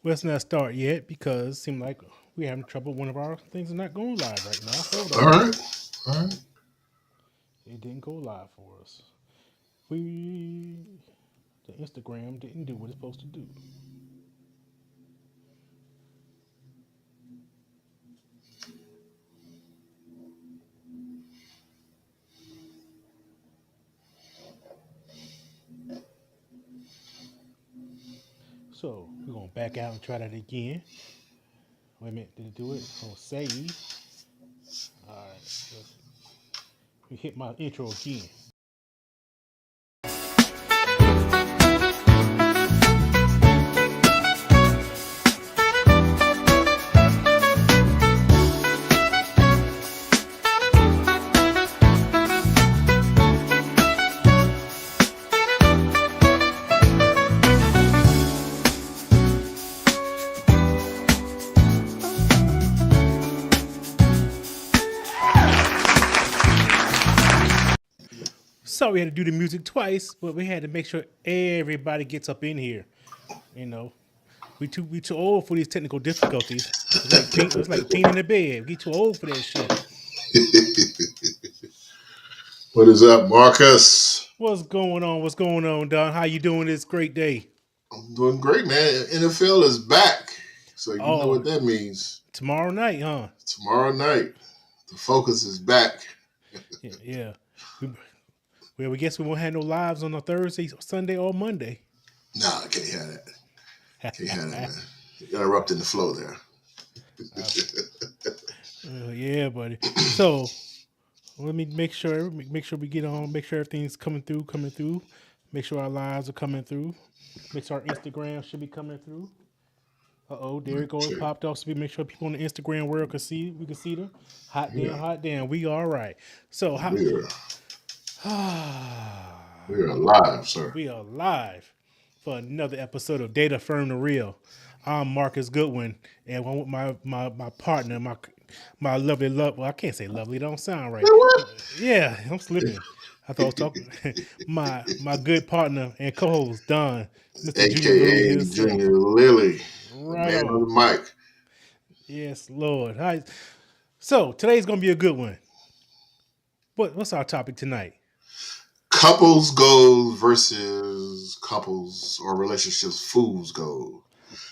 Let's not start yet because it seems like we're having trouble. One of our things is not going live right now. Hold All on. right. All right. It didn't go live for us. We the Instagram didn't do what it's supposed to do. So we're gonna back out and try that again. Wait a minute, did it do it? Gonna save. All right, let's we hit my intro again. So we had to do the music twice, but we had to make sure everybody gets up in here. You know, we too old for these technical difficulties. It's like peeing in the bed. We too old for that shit. What is up, Marcus? What's going on? What's going on, Don? How you doing this great day? I'm doing great, man. NFL is back. So you know Oh, what that means. tomorrow night, huh? Tomorrow night, the focus is back. Yeah, yeah. We, well, we guess we won't have no lives on a Thursday, Sunday, or Monday. Nah, I can't have that. Can't have that, man. You're interrupting the flow there. Uh, yeah, buddy. So let me make sure we get on. Make sure everything's coming through. Make sure our lives are coming through. Make sure our Instagram should be coming through. There it goes. Check. Popped off. So we make sure people on the Instagram world can see. We can see them. Hot damn, Yeah, hot damn. We all right. So how? we're we're alive, sir. We are live for another episode of Data Firm the Real. I'm Marcus Goodwin, and I'm with my partner, my lovely love. Well, I can't say lovely. Don't sound right. Man, what? Yeah, I'm slipping. I thought I was talking. my good partner and co-host Don, Mr. Junior Lily AKA himself. Jr.Lily, the Right man on. on the mic. Yes, Lord. Hi. So today's gonna be a good one. What's our topic tonight? Couples goals versus couples or relationships fools goals.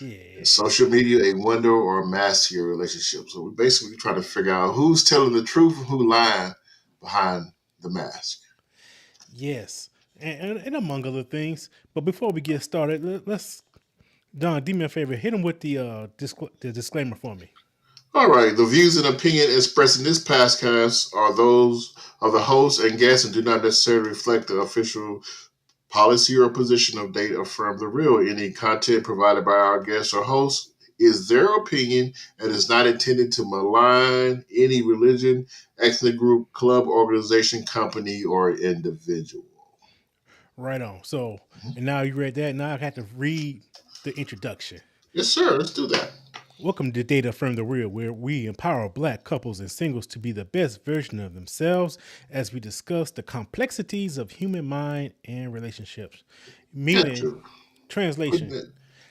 Is Yeah. social media a window or a mask to your relationship? So we basically try to figure out who's telling the truth and who lying behind the mask. Yes. And among other things. But before we get started, let's Don, do me a favor. Hit him with the disclaimer for me. All right, the views and opinion expressed in this podcast are those of the host and guests and do not necessarily reflect the official policy or position of Data Affirm the Real. Any content provided by our guests or hosts is their opinion and is not intended to malign any religion, ethnic group, club, organization, company, or individual. Right on. So, Mhm. and now you read that. Now I have to read the introduction. Yes, sir. Let's do that. Welcome to Data From the Real, where we empower black couples and singles to be the best version of themselves as we discuss the complexities of human mind and relationships. Got Meaning, you. Putting translation. it,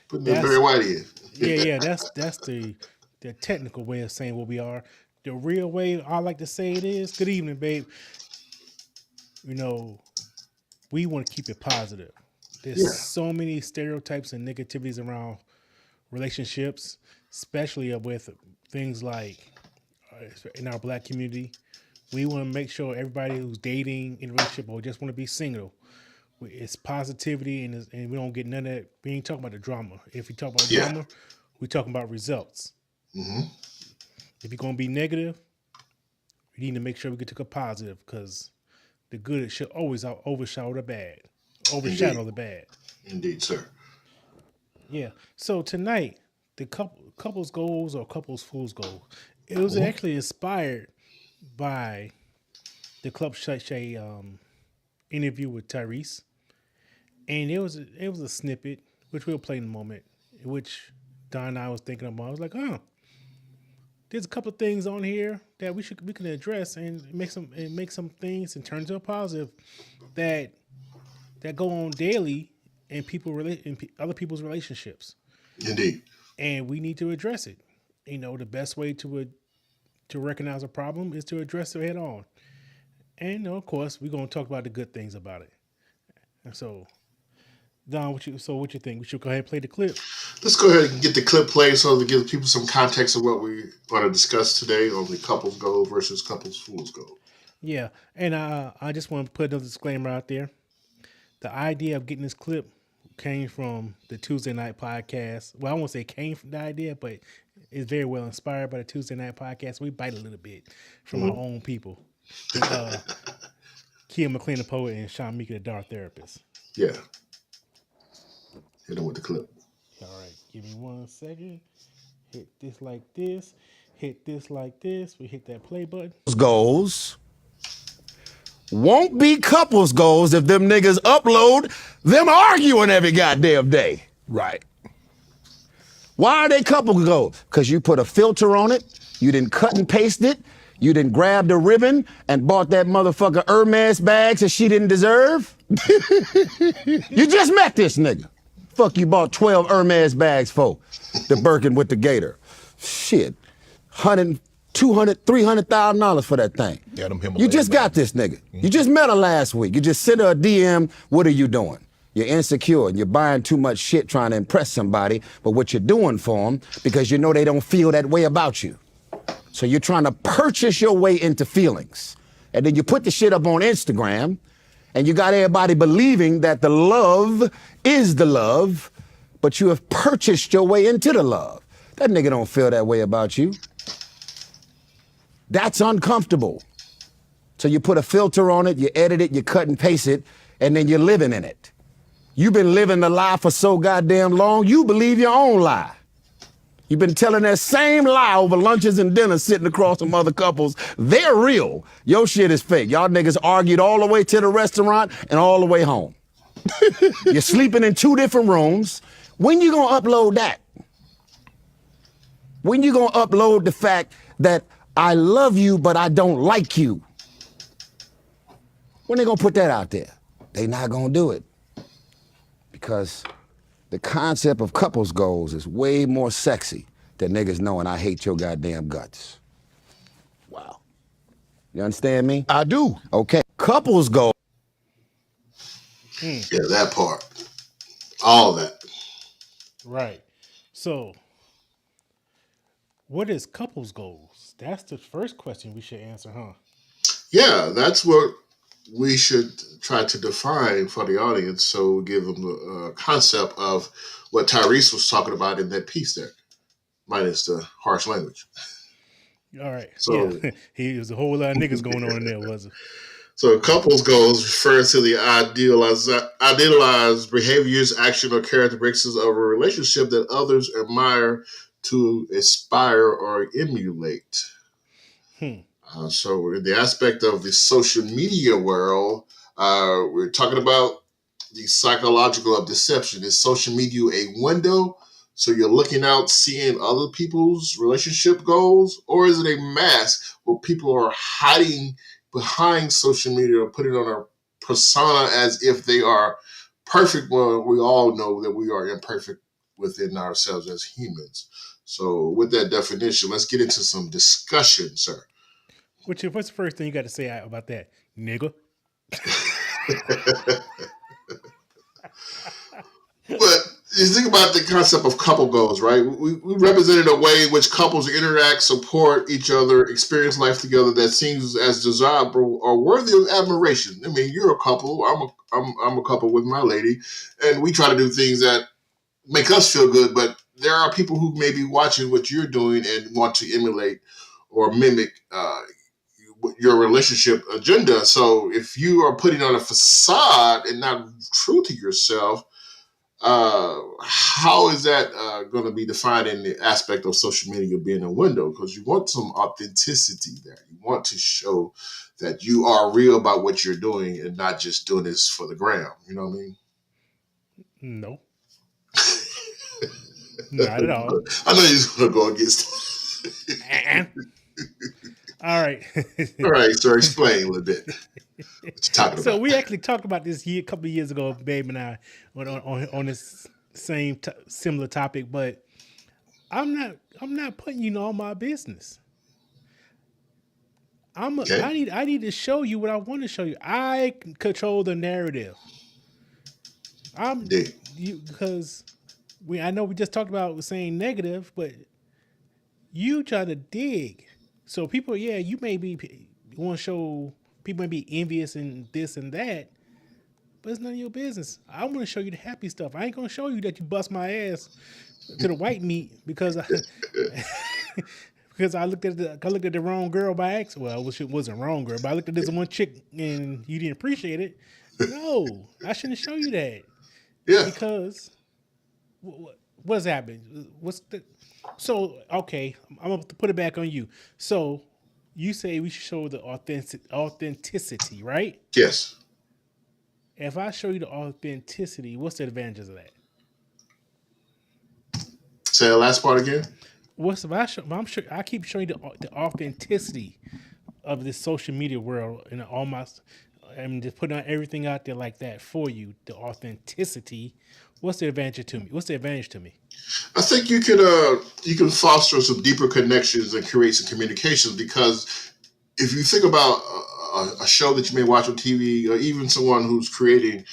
putting it very That's white in. yeah. That's the technical way of saying what we are. The real way I like to say it is, good evening, babe. You know, we want to keep it positive. There's Yeah, so many stereotypes and negativities around relationships, especially with things like in our black community. We want to make sure everybody who's dating in a relationship or just want to be single, it's positivity and we don't get none of that. We ain't talking about the drama. If we talk about yeah. drama, we talking about results. Hmm. If you're gonna be negative, we need to make sure we get to a positive because the good should always overshadow the bad. Indeed, Overshadow the bad. indeed, sir. Yeah. So tonight, the couples goals or couples fools goals. It was Hmm. actually inspired by the Club Shay interview with Tyrese, and it was a snippet which we'll play in a moment, which Don and I was thinking about. I was like, there's a couple of things on here that we can address and make some things and turn to a positive that go on daily in other people's relationships. Indeed. and we need to address it. The best way to recognize a problem is to address it head on. And of course, we're gonna talk about the good things about it. And so, Don, what you think? We should go ahead and play the clip. Let's go ahead and get the clip played so to give people some context of what we want to discuss today on the couples goal versus couples fools goal. Yeah, and I just want to put a disclaimer out there. The idea of getting this clip came from the Tuesday Night Podcast. Well, I won't say came from the idea, but it's very well inspired by the Tuesday Night Podcast. We bite a little bit from our own people. Kia McLean, the poet, and Sean Meeker, the dark therapist. Yeah. Hit him with the clip. All right, give me 1 second. Hit this like this. Hit this like this. We hit that play button. Goals won't be couples goals if them niggas upload them arguing every goddamn day. Right. Why are they couple goals? Because you put a filter on it, you didn't cut and paste it, you didn't grab the ribbon and bought that motherfucker Hermes bags that she didn't deserve. You just met this nigga. Fuck you bought 12 Hermes bags for? The Birkin with the gator. Shit. 100, 200, $300,000 for that thing. Yeah, them You just got this nigga. You just met her last week. You just sent her a DM. What are you doing? You're insecure and you're buying too much shit trying to impress somebody, but what you're doing for them because you know they don't feel that way about you. So you're trying to purchase your way into feelings. And then you put the shit up on Instagram and you got everybody believing that the love is the love, but you have purchased your way into the love. That nigga don't feel that way about you. That's uncomfortable. So you put a filter on it, you edit it, you cut and paste it, and then you're living in it. You've been living the lie for so goddamn long, you believe your own lie. You've been telling that same lie over lunches and dinners sitting across from other couples. They're real. Your shit is fake. Y'all niggas argued all the way to the restaurant and all the way home. You're sleeping in 2 different rooms. When you gonna upload that? When you gonna upload the fact that I love you, but I don't like you? When they gonna put that out there? They not gonna do it. Because the concept of couples goals is way more sexy than niggas knowing I hate your goddamn guts. Wow. You understand me? I do. Okay. Couples goals. Yeah, that part. All that. Right. So, what is couples goals? That's the first question we should answer, huh? Yeah, that's what we should try to define for the audience so we give them the concept of what Tyrese was talking about in that piece there, minus the harsh language. All right. So, yeah. He was a whole lot of niggas going on in there, was it? So couples goals refers to the idealized behaviors, action, or characteristics of a relationship that others admire to aspire or emulate. So in the aspect of the social media world, we're talking about the psychological of deception. Is social media a window? So you're looking out, seeing other people's relationship goals? Or is it a mask where people are hiding behind social media or putting on a persona as if they are perfect? Well, we all know that we are imperfect within ourselves as humans. So with that definition, let's get into some discussion, sir. What's the first thing you got to say about that, nigga? But you think about the concept of couple goals, right? We represented a way in which couples interact, support each other, experience life together that seems as desirable or worthy of admiration. I mean, you're a couple. I'm a couple with my lady, and we try to do things that make us feel good. But there are people who may be watching what you're doing and want to emulate or mimic your relationship agenda. So if you are putting on a facade and not true to yourself, how is that going to be defined in the aspect of social media being a window? Because you want some authenticity there. You want to show that you are real about what you're doing and not just doing this for the gram. You know what I mean? No. Not at all. I know you're going to go against All right. All right, so explain a little bit what you're talking So about. we actually talked about this a couple of years ago, Babe and I, on this same similar topic. But I'm not putting you in all my business. Okay. I need to show you what I want to show you. I control the narrative. I'm Dig. you because I know we just talked about saying negative, but you try to dig. So people, yeah, you may be want to show people may be envious and this and that, but it's none of your business. I want to show you the happy stuff. I ain't gonna show you that you bust my ass to the white meat because I because I looked at the wrong girl by accident. Well, I wish it wasn't wrong girl, but I looked at this one chick and you didn't appreciate it. No, I shouldn't show you that Yeah. because what's happening? What's the so okay? I'm gonna put it back on you. So you say we should show the authenticity, right? Yes. If I show you the authenticity, what's the advantages of that? Say the last part again. What's if I show, I'm sure I keep showing the authenticity of this social media world and all my I'm just putting out everything out there like that for you. The authenticity. What's the advantage to me? What's the advantage to me? I think you can foster some deeper connections and create some communications because if you think about a show that you may watch on TV or even someone who's creating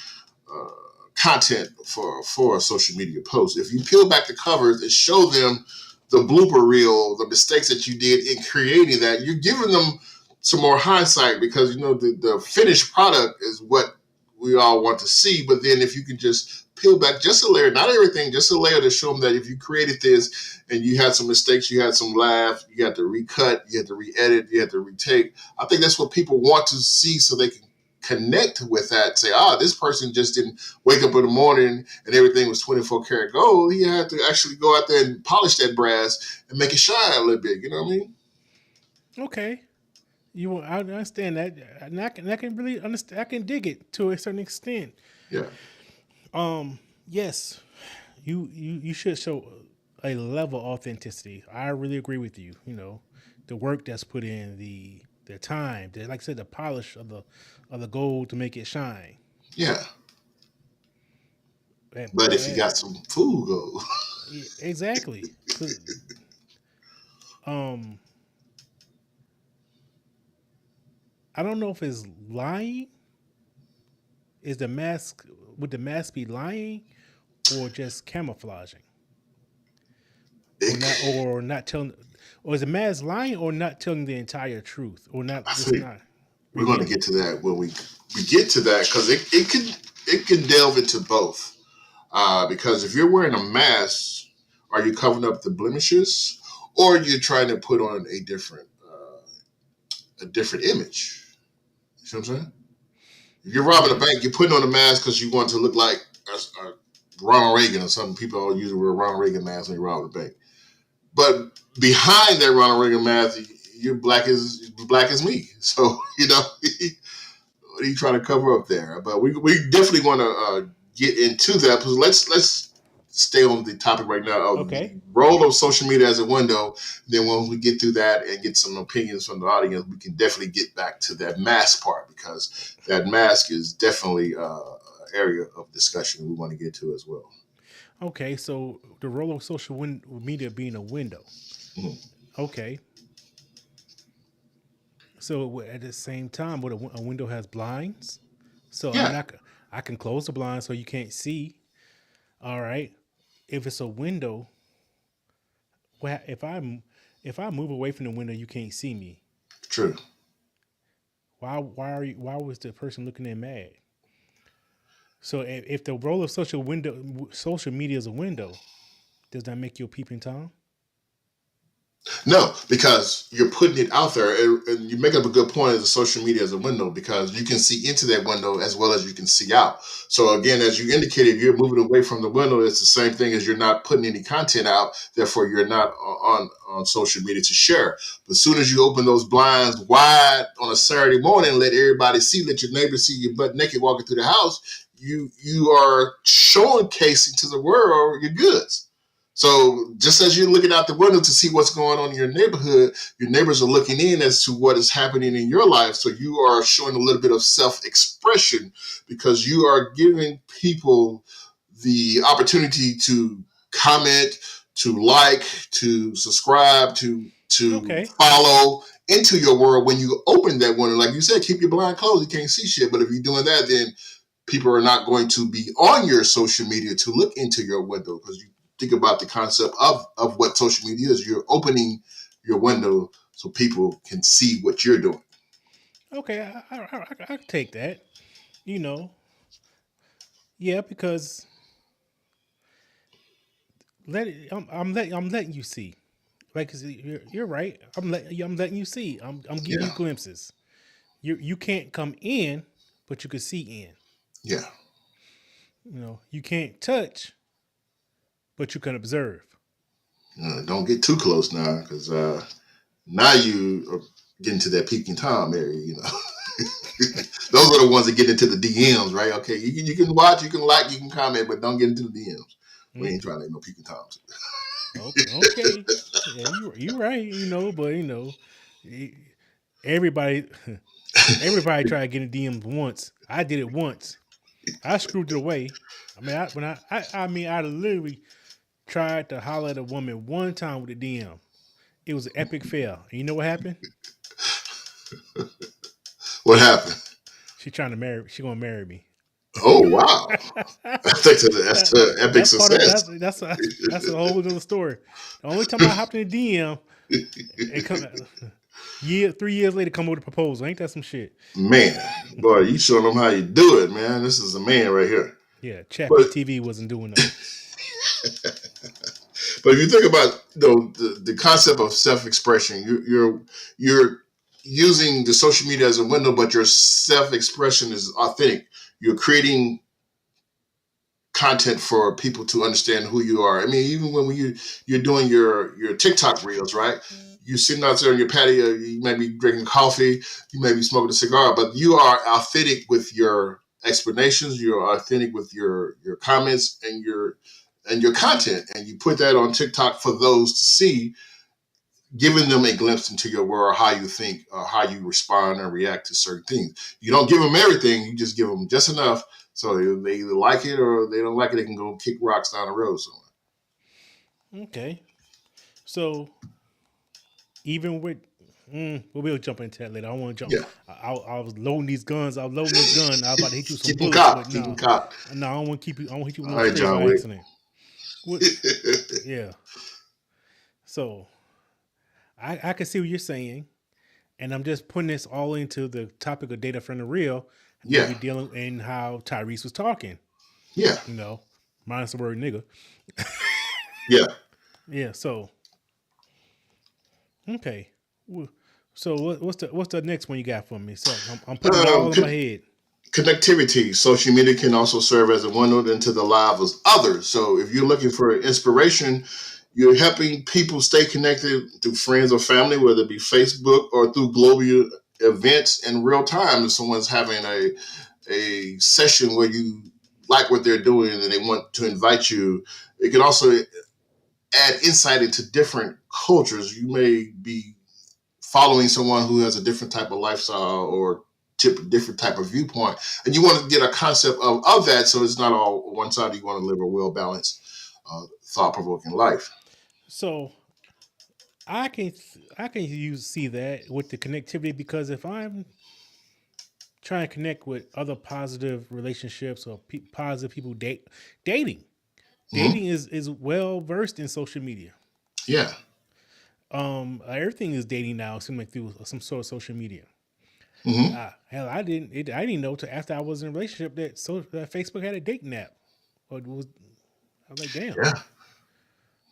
uh, content for a social media post, if you peel back the covers and show them the blooper reel, the mistakes that you did in creating that, you're giving them some more hindsight because you know the finished product is what we all want to see. But then if you can just peel back just a layer, not everything, just a layer to show them that if you created this and you had some mistakes, you had some laughs, you had to recut, you had to re-edit, you had to retake. I think that's what people want to see so they can connect with that. Say, this person just didn't wake up in the morning and everything was 24 karat gold. He had to actually go out there and polish that brass and make it shine a little bit. You know what I mean? Okay, I understand that, and I can really understand. I can dig it to a certain extent. Yeah. Yes, you should show a level of authenticity. I really agree with you. You know, the work that's put in, the time, like I said, the polish of the gold to make it shine. Yeah. But But if you got some food gold, exactly, um, I don't know if it's lying. Is the mask would the mask be lying or just camouflaging it, or not telling, or is the mask lying or not telling the entire truth or not I just think not we're going to revealing? get to that when we get to that because it can delve into both. Because if you're wearing a mask, are you covering up the blemishes, or are you trying to put on a different image? You see what I'm saying? If you're robbing a Yeah. bank, you're putting on a mask because you want to look like a Ronald Reagan or something. People all use the word Ronald Reagan mask when you rob a bank. But behind that Ronald Reagan mask, you're black as me. So you know, what are you trying to cover up there? But we definitely want to get into that because let's stay on the topic right now of the Okay. role of social media as a window. Then when we get through that and get some opinions from the audience, we can definitely get back to that mask part because that mask is definitely an area of discussion we want to get to as well. Okay. So the role of media being a window. Mhm. Okay. So at the same time, a window has blinds. So I Yeah, mean, I can close the blind so you can't see. All right. If it's a window, if I move away from the window, you can't see me. true. Why was the person looking at mad? So if the role of social media is a window, does that make you a peeping tom? No, because you're putting it out there, and you make up a good point as a social media as a window because you can see into that window as well as you can see out. So again, as you indicated, you're moving away from the window. It's the same thing as you're not putting any content out. Therefore, you're not on social media to share. But as soon as you open those blinds wide on a Saturday morning, let everybody see, let your neighbors see you butt naked walking through the house. You are showcasing to the world your goods. So just as you're looking out the window to see what's going on in your neighborhood, your neighbors are looking in as to what is happening in your life. So you are showing a little bit of self-expression because you are giving people the opportunity to comment, like, to subscribe, to Okay. follow into your world when you open that window. Like you said, keep your blind closed. You can't see shit. But if you're doing that, then people are not going to be on your social media to look into your window, because you think about the concept of what social media is. You're opening your window so people can see what you're doing. Okay. I take that. You know, yeah, because I'm letting you see. Like, 'cause you're right. I'm letting you see. I'm giving Yeah, you glimpses. You can't come in, but you can see in. yeah. You know, you can't touch, but you can observe. Don't get too close now, because now you are getting to that peaking Tom area. Those are the ones that get into the DMs, right? Okay, you can watch, you can like, you can comment, but don't get into the DMs. We Hmm? ain't trying to no peaking Toms. Okay. Yeah, you right. You know, but you know, e- everybody everybody tried to get in DMs once. I did it once. I screwed it away. I mean, I literally tried to holler at a woman one time with a DM. It was an epic fail. And you know what happened? What happened? She trying to marry. She gonna marry me. Oh wow, I think that's That- an epic that's part of success. that's a whole other story. The only time I hopped in a DM and come 3 years later come with a proposal. Ain't that some shit? Man, boy, you showing them how you do it, man. This is a man right here. Yeah, Chat But PTV wasn't doing nothing. but if you think about the concept of self-expression, you're using the social media as a window, but your self-expression is authentic. You're creating content for people to understand who you are. I mean, even when you're doing your TikTok reels, right? You're sitting out there on your patio, you may be drinking coffee, you may be smoking a cigar, but you are authentic with your explanations, you're authentic with your comments and your content, and you put that on TikTok for those to see, giving them a glimpse into your world, how you think, how you respond and react to certain things. You don't give them everything; you just give them just enough, so they either like it or they don't like it. They can go kick rocks down the road somewhere. Okay, so even with we'll jump into that later. I want to jump. Yeah, I was loading these guns. I was loading this gun. I was about to hit you with some keep them bullets, but cocked. Keep them no, cocked. no, I don't want to keep you. I want to hit you with All no right, straight by John Wick. accident. What? Yeah. So I can see what you're saying, and I'm just putting this all into the topic of data from the real that Yeah, we dealing and how Tyrese was talking. yeah, You know, minus the word nigga. yeah. Yeah. So okay. So what's the next one you got for me? So I'm putting it all in my Con- head. Connectivity. Social media can also serve as a window into the lives of others. So if you're looking for inspiration, you're helping people stay connected through friends or family, whether it be Facebook or through global events in real time. If someone's having a session where you like what they're doing and they want to invite you, it can also add insight into different cultures. You may be following someone who has a different type of lifestyle or different type of viewpoint, and you want to get a concept of that, so it's not all one side. You want to live a well balanced, thought provoking life. So I can use see that with the connectivity because if I'm trying to connect with other positive relationships or positive people dating Hmm. is well versed in social media. Yeah. Everything is dating now. It seems like through some sort of social media. Hmm. Hell, I didn't know till after I was in a relationship that Facebook had a dating app. Or it was I was like, damn, Yeah.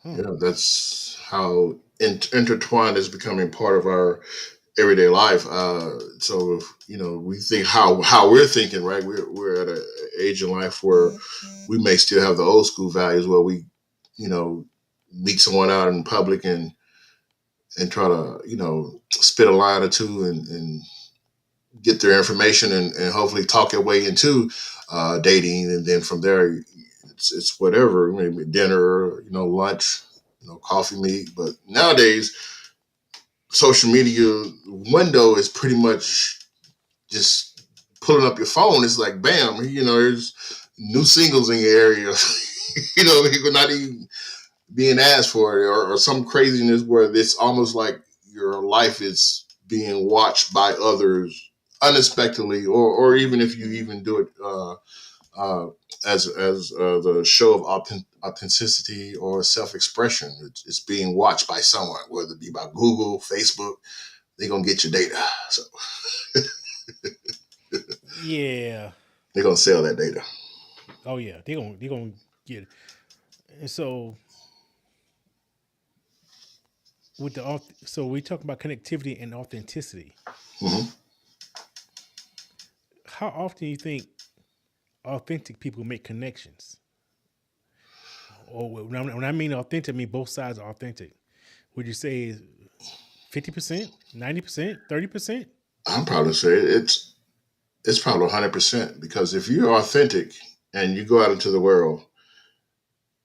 huh? Yeah. That's how intertwined is becoming part of our everyday life. So if, we think how we're thinking, right? We're at an age in life where we may still have the old school values where we, you know, meet someone out in public and try to, spit a line or two and get their information and hopefully talk your way into dating. And then from there, it's whatever, maybe dinner, lunch, coffee meet. But nowadays, social media window is pretty much just pulling up your phone. It's like, bam, there's new singles in your area. You could not even being asked for it, or some craziness where it's almost like your life is being watched by others unexpectedly, or even if you even do it uh, as the show of authenticity or self-expression. It's being watched by someone, whether it be by Google, Facebook. They're gonna get your data, so Yeah. they're gonna sell that data. Oh yeah. They gonna get it. And so so we talk about connectivity and authenticity. Hmm. How often do you think authentic people make connections? Or when I mean authentic, I mean both sides are authentic. Would you say 50%, 90%, 30%? I'm proud to say it's probably 100% because if you're authentic and you go out into the world,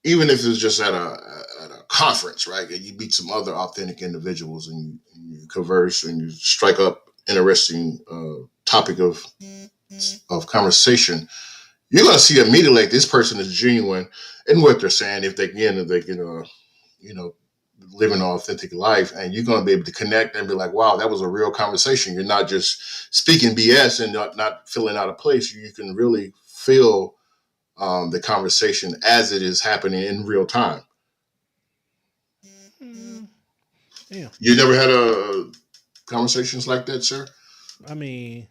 even if it's just at a conference, right, and you meet some other authentic individuals and you converse and you strike up interesting topic of conversation, you're gonna see immediately like this person is genuine in what they're saying if they can you know live an authentic life, and you're gonna be able to connect and be like, wow, that was a real conversation. You're not just speaking BS and not filling out a place. You can really feel the conversation as it is happening in real time. Mm, yeah. You never had a conversations like that, sir? I mean,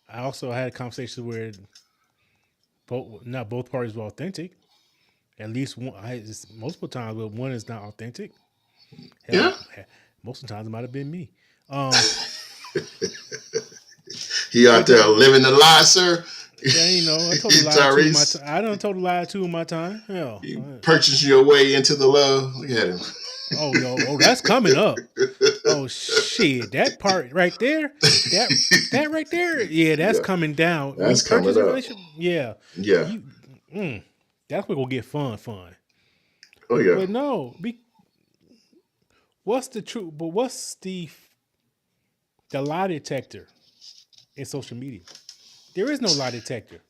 I also had conversations where not both parties were authentic. At least one, multiple times, but one is not authentic. Hell, Yeah. most of the times it might have been me. Um, He out but there living the lie, sir. yeah, I told a lie too in my Tyrese, time. I done told a lie too in my time. Hell, you purchase your way into the love. Look at him. that's coming up. Oh shit, that part right there, that that right there, yeah, that's Yeah, coming down. When you that's coming purchase a up. relationship, yeah, Yeah. you, that's what gonna get fun. Oh yeah. But no, what's the truth? But what's the lie detector in social media? There is no lie detector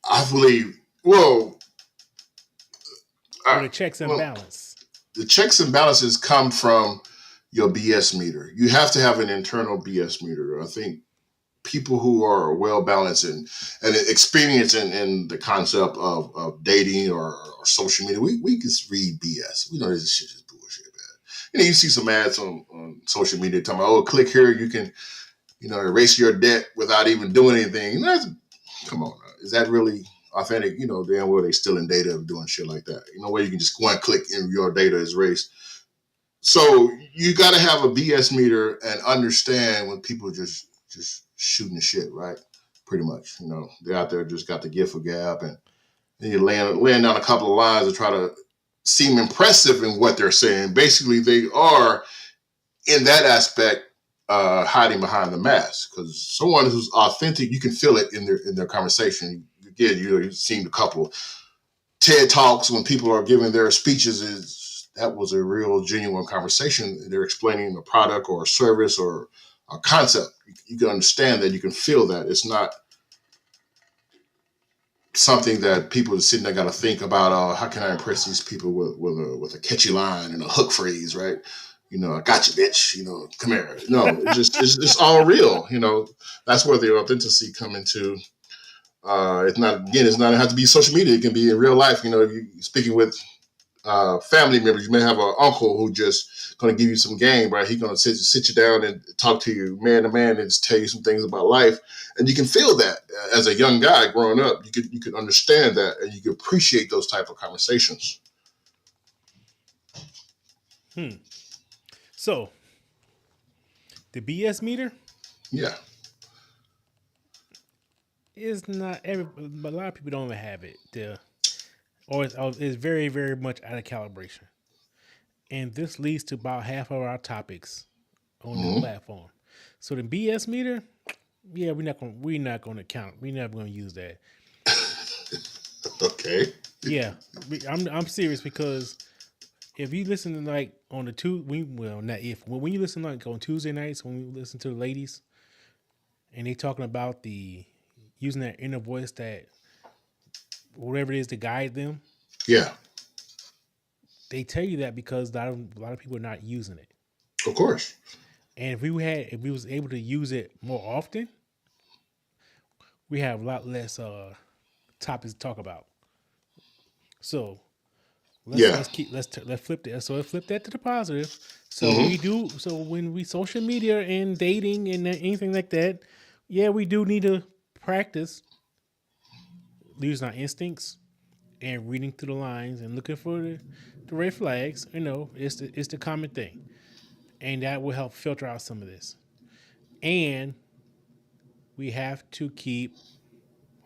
I believe. Well, or the checks and well, balance. the checks and balances come from your BS meter. You have to have an internal BS meter. I think people who are well balanced and experienced in the concept of dating or social media, we can read BS. We know this shit is bullshit, man. You see some ads on social media talking about, oh, click here, you can, erase your debt without even doing anything. Come on, is that really authentic? Damn well they still in data of doing shit like that. Where you can just go and click and your data is erased. So you got to have a BS meter and understand when people just shooting the shit, right? Pretty much, they're out there just got the gift of gab, and then you're laying down a couple of lines to try to seem impressive in what they're saying. Basically, they are in that aspect hiding behind the mask, because someone who's authentic, you can feel it in their conversation. Again, you've seen a couple TED Talks when people are giving their speeches. That was a real genuine conversation. They're explaining a product or a service or a concept. You can understand that. You can feel that. It's not something that people are sitting there got to think about. How can I impress these people with a catchy line and a hook phrase, right? I got you, bitch. Come here. No, it's all real. That's where the authenticity come into. It's not it have to be social media. It can be in real life. You speaking with family members. You may have an uncle who just going to give you some game, right? He's going to sit you down and talk to you man to man and just tell you some things about life, and you can feel that as a young guy growing up. You could understand that, and you could appreciate those type of conversations. So the BS meter Yeah. is not but a lot of people don't even have it. Or it's very, very much out of calibration. And this leads to about half of our topics on this Mm-hmm. platform. So the BS meter, yeah, we're not gonna count. We're never gonna use that. Okay. Yeah, I'm serious, because if you listen to like on the two, not if when you listen like on Tuesday nights when we listen to the ladies and they talking about the using that inner voice, that whatever it is to guide them. Yeah. They tell you that because a lot of people are not using it. Of course. And if we was able to use it more often, we have a lot less topics to talk about. So Yeah. let's flip that. So let's flip that to the positive. So Hmm. we do. So when we social media and dating and anything like that, yeah, we do need to practice using our instincts and reading through the lines and looking for the red flags. It's the common thing, and that will help filter out some of this. And we have to keep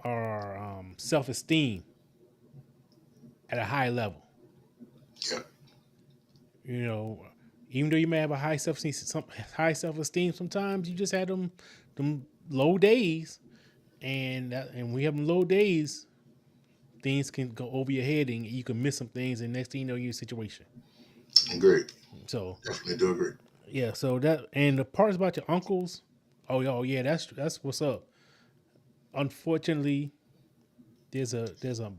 our self esteem at a high level. Yeah. You know, even though you may have a high self esteem, sometimes you just had them low days, and we have them low days. Things can go over your head, and you can miss some things, and next thing you know, you're in a situation. Agree. So Definitely do agree. yeah, so that and the parts about your uncles, oh yeah, that's what's up. Unfortunately, there's a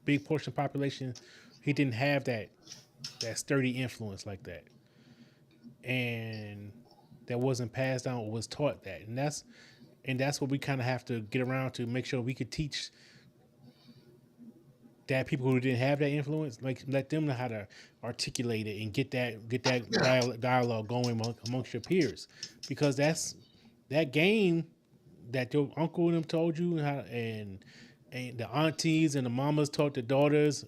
big portion of the population he didn't have that sturdy influence like that, and that wasn't passed down or was taught that, and that's what we kind of have to get around to make sure we could teach that people who didn't have that influence, like let them know how to articulate it and get that Yeah. dialogue going amongst your peers, because that game that your uncle and them told you and the aunties and the mamas taught the daughters,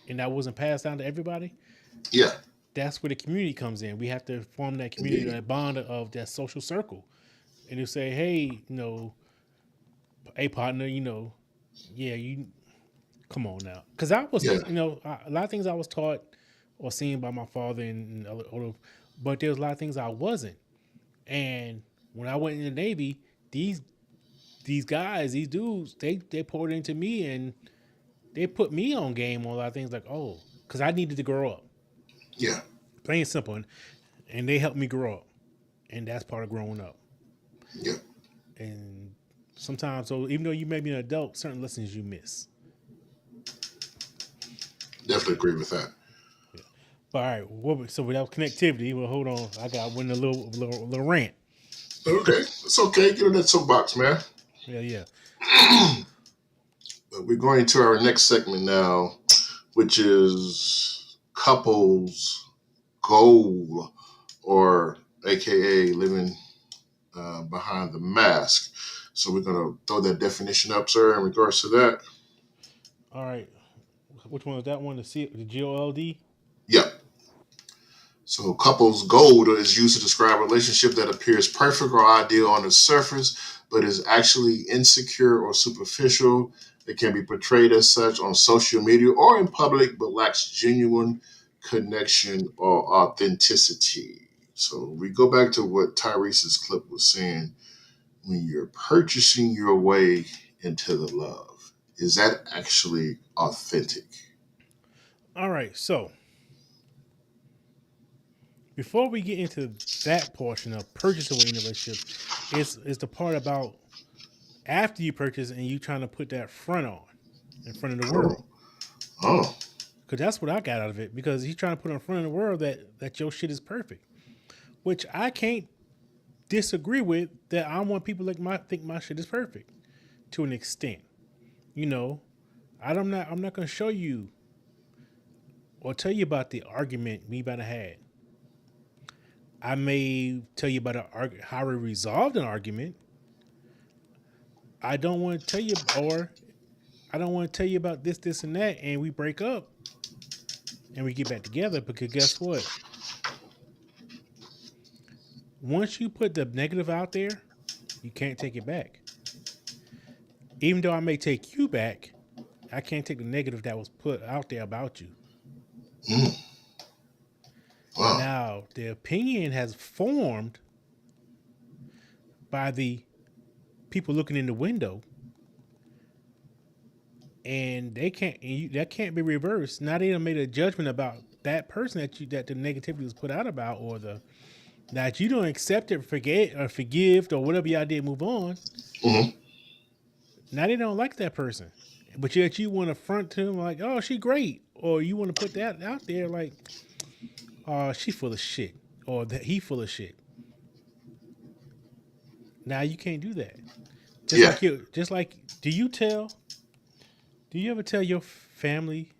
and that wasn't passed down to everybody. Yeah. That's where the community comes in. We have to form that community, Indeed. that bond of that social circle, and you say, hey, hey partner, yeah, you come on now, because I was, Yeah. a lot of things I was taught or seen by my father and but there was a lot of things I wasn't. And when I went in the Navy, these guys, these dudes, they poured into me and they put me on game on a lot of things, like, oh, because I needed to grow up, Yeah. plain and simple, and they helped me grow up, and that's part of growing up. Yeah. And sometimes, so even though you may be an adult, certain lessons you miss. Definitely agree with that. Yeah. But all right, so without connectivity, well, hold on, I went a little rant. Okay. It's okay. Get in that soapbox, man. Yeah, yeah. But we're going to our next segment now, which is couples goal, or AKA living behind the mask. So we're going to throw that definition up, sir, in regards to that. All right, which one was that one? The GOLD. Yep. So couples gold is used to describe a relationship that appears perfect or ideal on the surface, but is actually insecure or superficial. It can be portrayed as such on social media or in public, but lacks genuine connection or authenticity. So we go back to what Tyrese's clip was saying. When you're purchasing your way into the love, is that actually authentic? All right, so before we get into that portion of purchasing away in a relationship, is the part about after you purchase and you trying to put that front on in front of the Oh, world. oh, Because that's what I got out of it. Because he's trying to put in front of the world that your shit is perfect, which I can't disagree with. That I want people think my shit is perfect to an extent. You know, I'm not gonna show you or tell you about the argument we about to had. I may tell you about how we resolved an argument. I don't want to tell you, or I don't want to tell you about this, and that, and we break up and we get back together. Because guess what? Once you put the negative out there, you can't take it back. Even though I may take you back, I can't take the negative that was put out there about you. mm, wow, Now, the opinion has formed by the people looking in the window, and that can't be reversed. Now they done made a judgment about that person that the negativity was put out about, or the that you don't accept it, forget or forgive or whatever y'all did, move on. hmm Now they don't like that person, but yet you want to front to them like, "Oh, she great," or you want to put that out there like, "Oh, she full of shit," or that he full of shit. Now you can't do that. Yeah, Just like, do you ever tell your family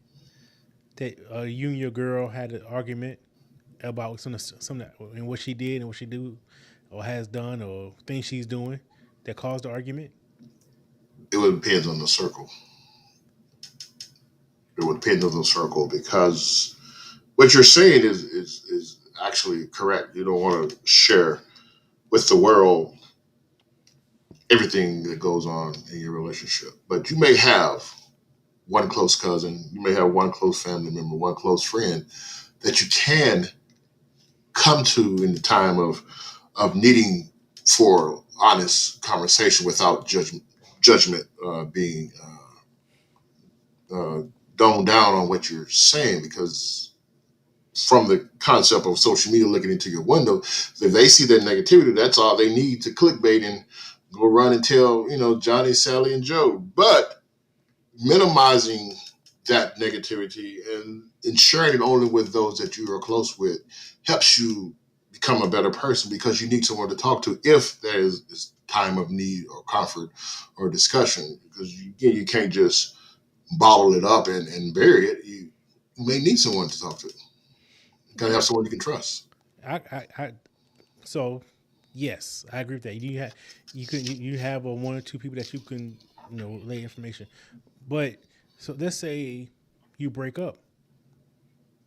that you and your girl had an argument about some and what she did and what she do or has done or things she's doing that caused the argument? it would depend on the circle. It would depend on the circle because what you're saying is actually correct. You don't want to share with the world everything that goes on in your relationship, but you may have one close cousin, you may have one close family member, one close friend that you can come to in the time of needing for honest conversation without judgment being doned down on what you're saying because from the concept of social media looking into your window, if they see that negativity, that's all they need to clickbait and go run and tell, Johnny, Sally, and Joe. But minimizing that negativity and sharing it only with those that you are close with helps you become a better person because you need someone to talk to if there is time of need or comfort or discussion because you can't just bottle it up and bury it. You may need someone to talk to. You gotta have someone you can trust. I so yes, I agree with that. You have one or two people that you can lay information, but so let's say you break up.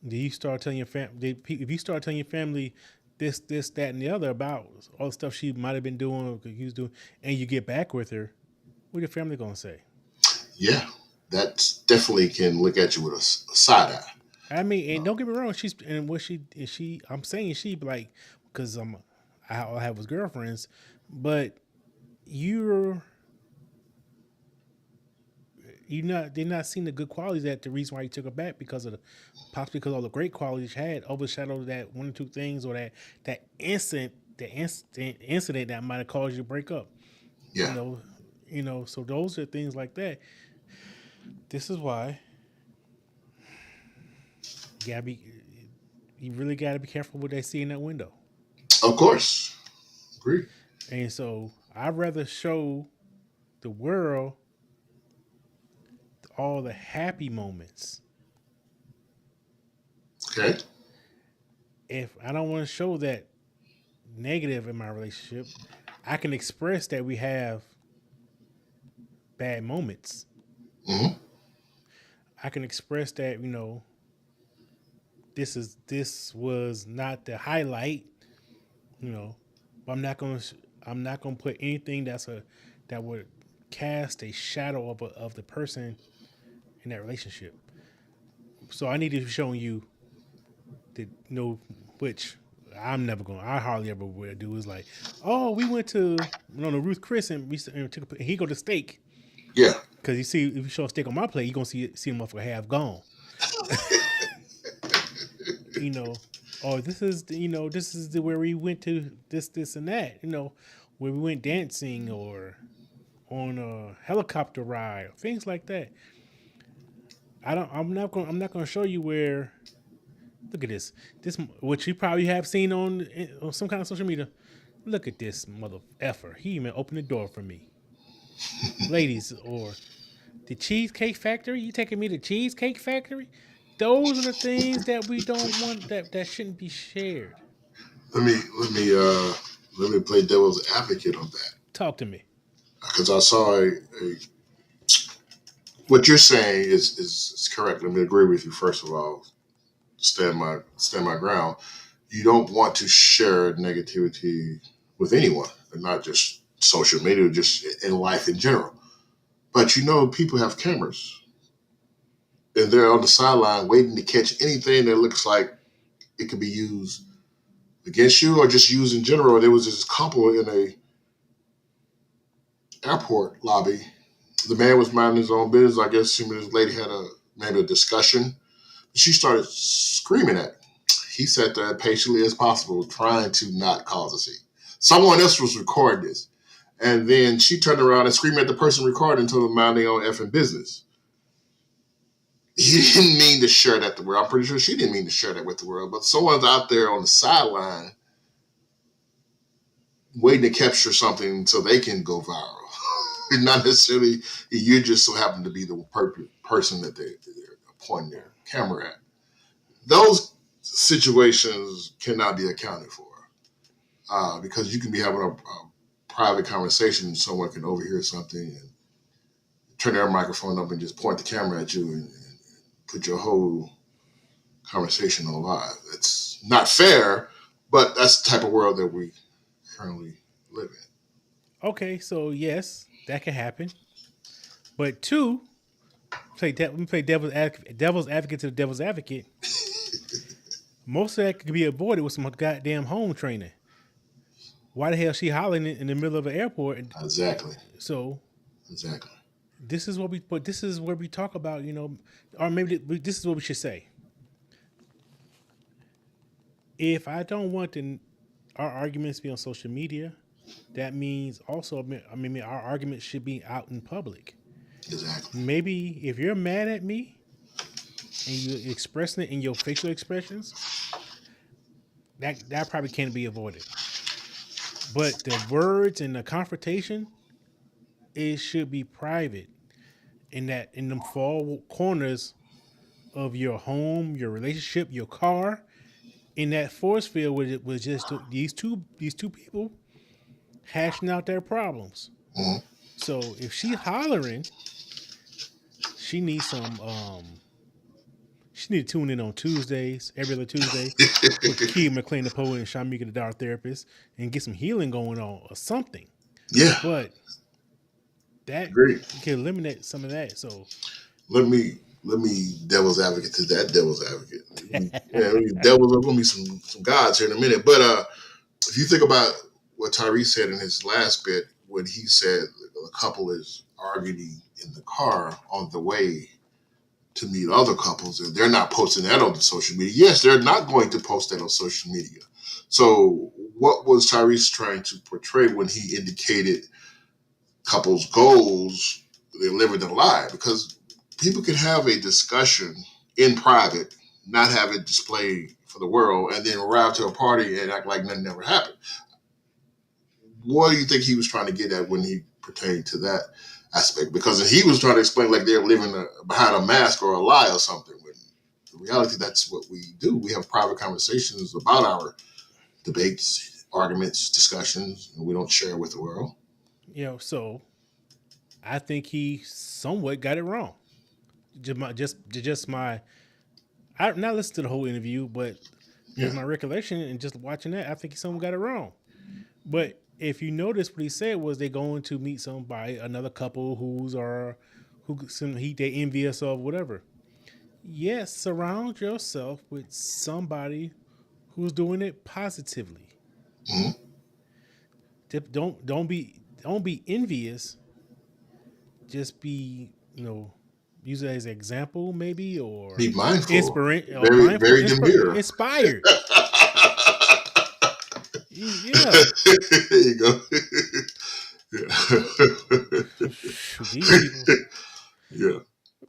Do you start telling your family? If you start telling your family this, that, and the other about all the stuff she might have been doing or he was doing, and you get back with her, what your family gonna say? Yeah, that definitely can look at you with a side eye. I mean, and don't get me wrong, she's and what she is she. I'm saying she like because all I have was girlfriends, but you're not they're not seeing the good qualities that the reason why you took her back because of the possibly because all the great qualities you had overshadowed that one or two things or that incident that might have caused you to break up. You Yeah, know, so those are things like that. This is why you gotta be you really gotta be careful what they see in that window. of course. Agree. And so I'd rather show the world all the happy moments. Okay. If I don't want to show that negative in my relationship, I can express that we have bad moments. Hmm. I can express that, this was not the highlight, you know, but I'm not going to put anything that would cast a shadow of the person in that relationship. So I need to be showing you that which I hardly ever would do is like, oh, we went to the Ruth Chris and he go to steak Yeah. because you see if you show a steak on my plate, you gonna see the motherfucker half gone, you know. Or this is where we went to this and that, where we went dancing or on a helicopter ride, things like that. I'm not gonna show you where. Look at this. This which you probably have seen on some kind of social media. Look at this mother effer. He even opened the door for me, ladies. Or the Cheesecake Factory. You taking me to Cheesecake Factory? Those are the things that we don't want. That shouldn't be shared. Let me play devil's advocate on that Talk to me. because I saw a what you're saying is correct. Let me agree with you first of all. Stand my ground. You don't want to share negativity with anyone, and not just social media, just in life in general. But people have cameras, and they're on the sideline waiting to catch anything that looks like it could be used against you or just used in general. There was this couple in a airport lobby. The man was minding his own business. I guess him and his lady had maybe a discussion. She started screaming at him. He sat there as patiently as possible, trying to not cause a scene. Someone else was recording this, And then she turned around and screamed at the person recording and told them mind their own effing business. He didn't mean to share that with the world. I'm pretty sure she didn't mean to share that with the world. But someone's out there on the sideline waiting to capture something so they can go viral. Not necessarily you just so happen to be the person that they're pointing their camera at. Those situations cannot be accounted for because you can be having a private conversation and someone can overhear something and turn their microphone up and just point the camera at you and put your whole conversation on live. It's not fair, but that's the type of world that we currently live in. Okay, so yes, that can happen. But two, we play devil's advocate to the devil's advocate. Most of that could be avoided with some goddamn home training. Why the hell she hollering in the middle of an airport? Exactly. So Exactly. this is where we talk about, or maybe this is what we should say. If I don't want our arguments to be on social media, that means also, our arguments should be out in public. Exactly. Maybe if you're mad at me and you're expressing it in your facial expressions, that probably can't be avoided. But the words and the confrontation, it should be private. In them four corners of your home, your relationship, your car, in that force field where it was just these two people hashing out their problems. Mm-hmm. So if she's hollering, she needs she need to tune in on Tuesdays, every other Tuesday, with Key McLean, the poet, and Shamika, the dark therapist, and get some healing going on or something. Yeah. But that Great. can eliminate some of that. So let me devil's advocate to that devil's advocate. Devils are gonna be some gods here in a minute. But if you think about what Tyrese said in his last bit, when he said a couple is arguing in the car on the way to meet other couples, and they're not posting that on the social media. Yes, they're not going to post that on social media. So what was Tyrese trying to portray when he indicated couples' goals? They're living their life, because people can have a discussion in private, not have it displayed for the world, and then arrive to a party and act like nothing ever happened. What do you think he was trying to get at when he pertained to that aspect? Because he was trying to explain like they're living behind a mask or a lie or something. When in reality, that's what we do. We have private conversations about our debates, arguments, discussions, and we don't share with the world. So I think he somewhat got it wrong. Just my. I not listened to the whole interview, but just my recollection and just watching that, I think he somewhat got it wrong. But if you notice, what he said was they're going to meet somebody, another couple they envious of, whatever. Yes, surround yourself with somebody who's doing it positively. Mm-hmm. Don't be envious. Just be, use it as an example, maybe, or be mindful, very demure, inspired. Yeah. There you go. These people. Yeah.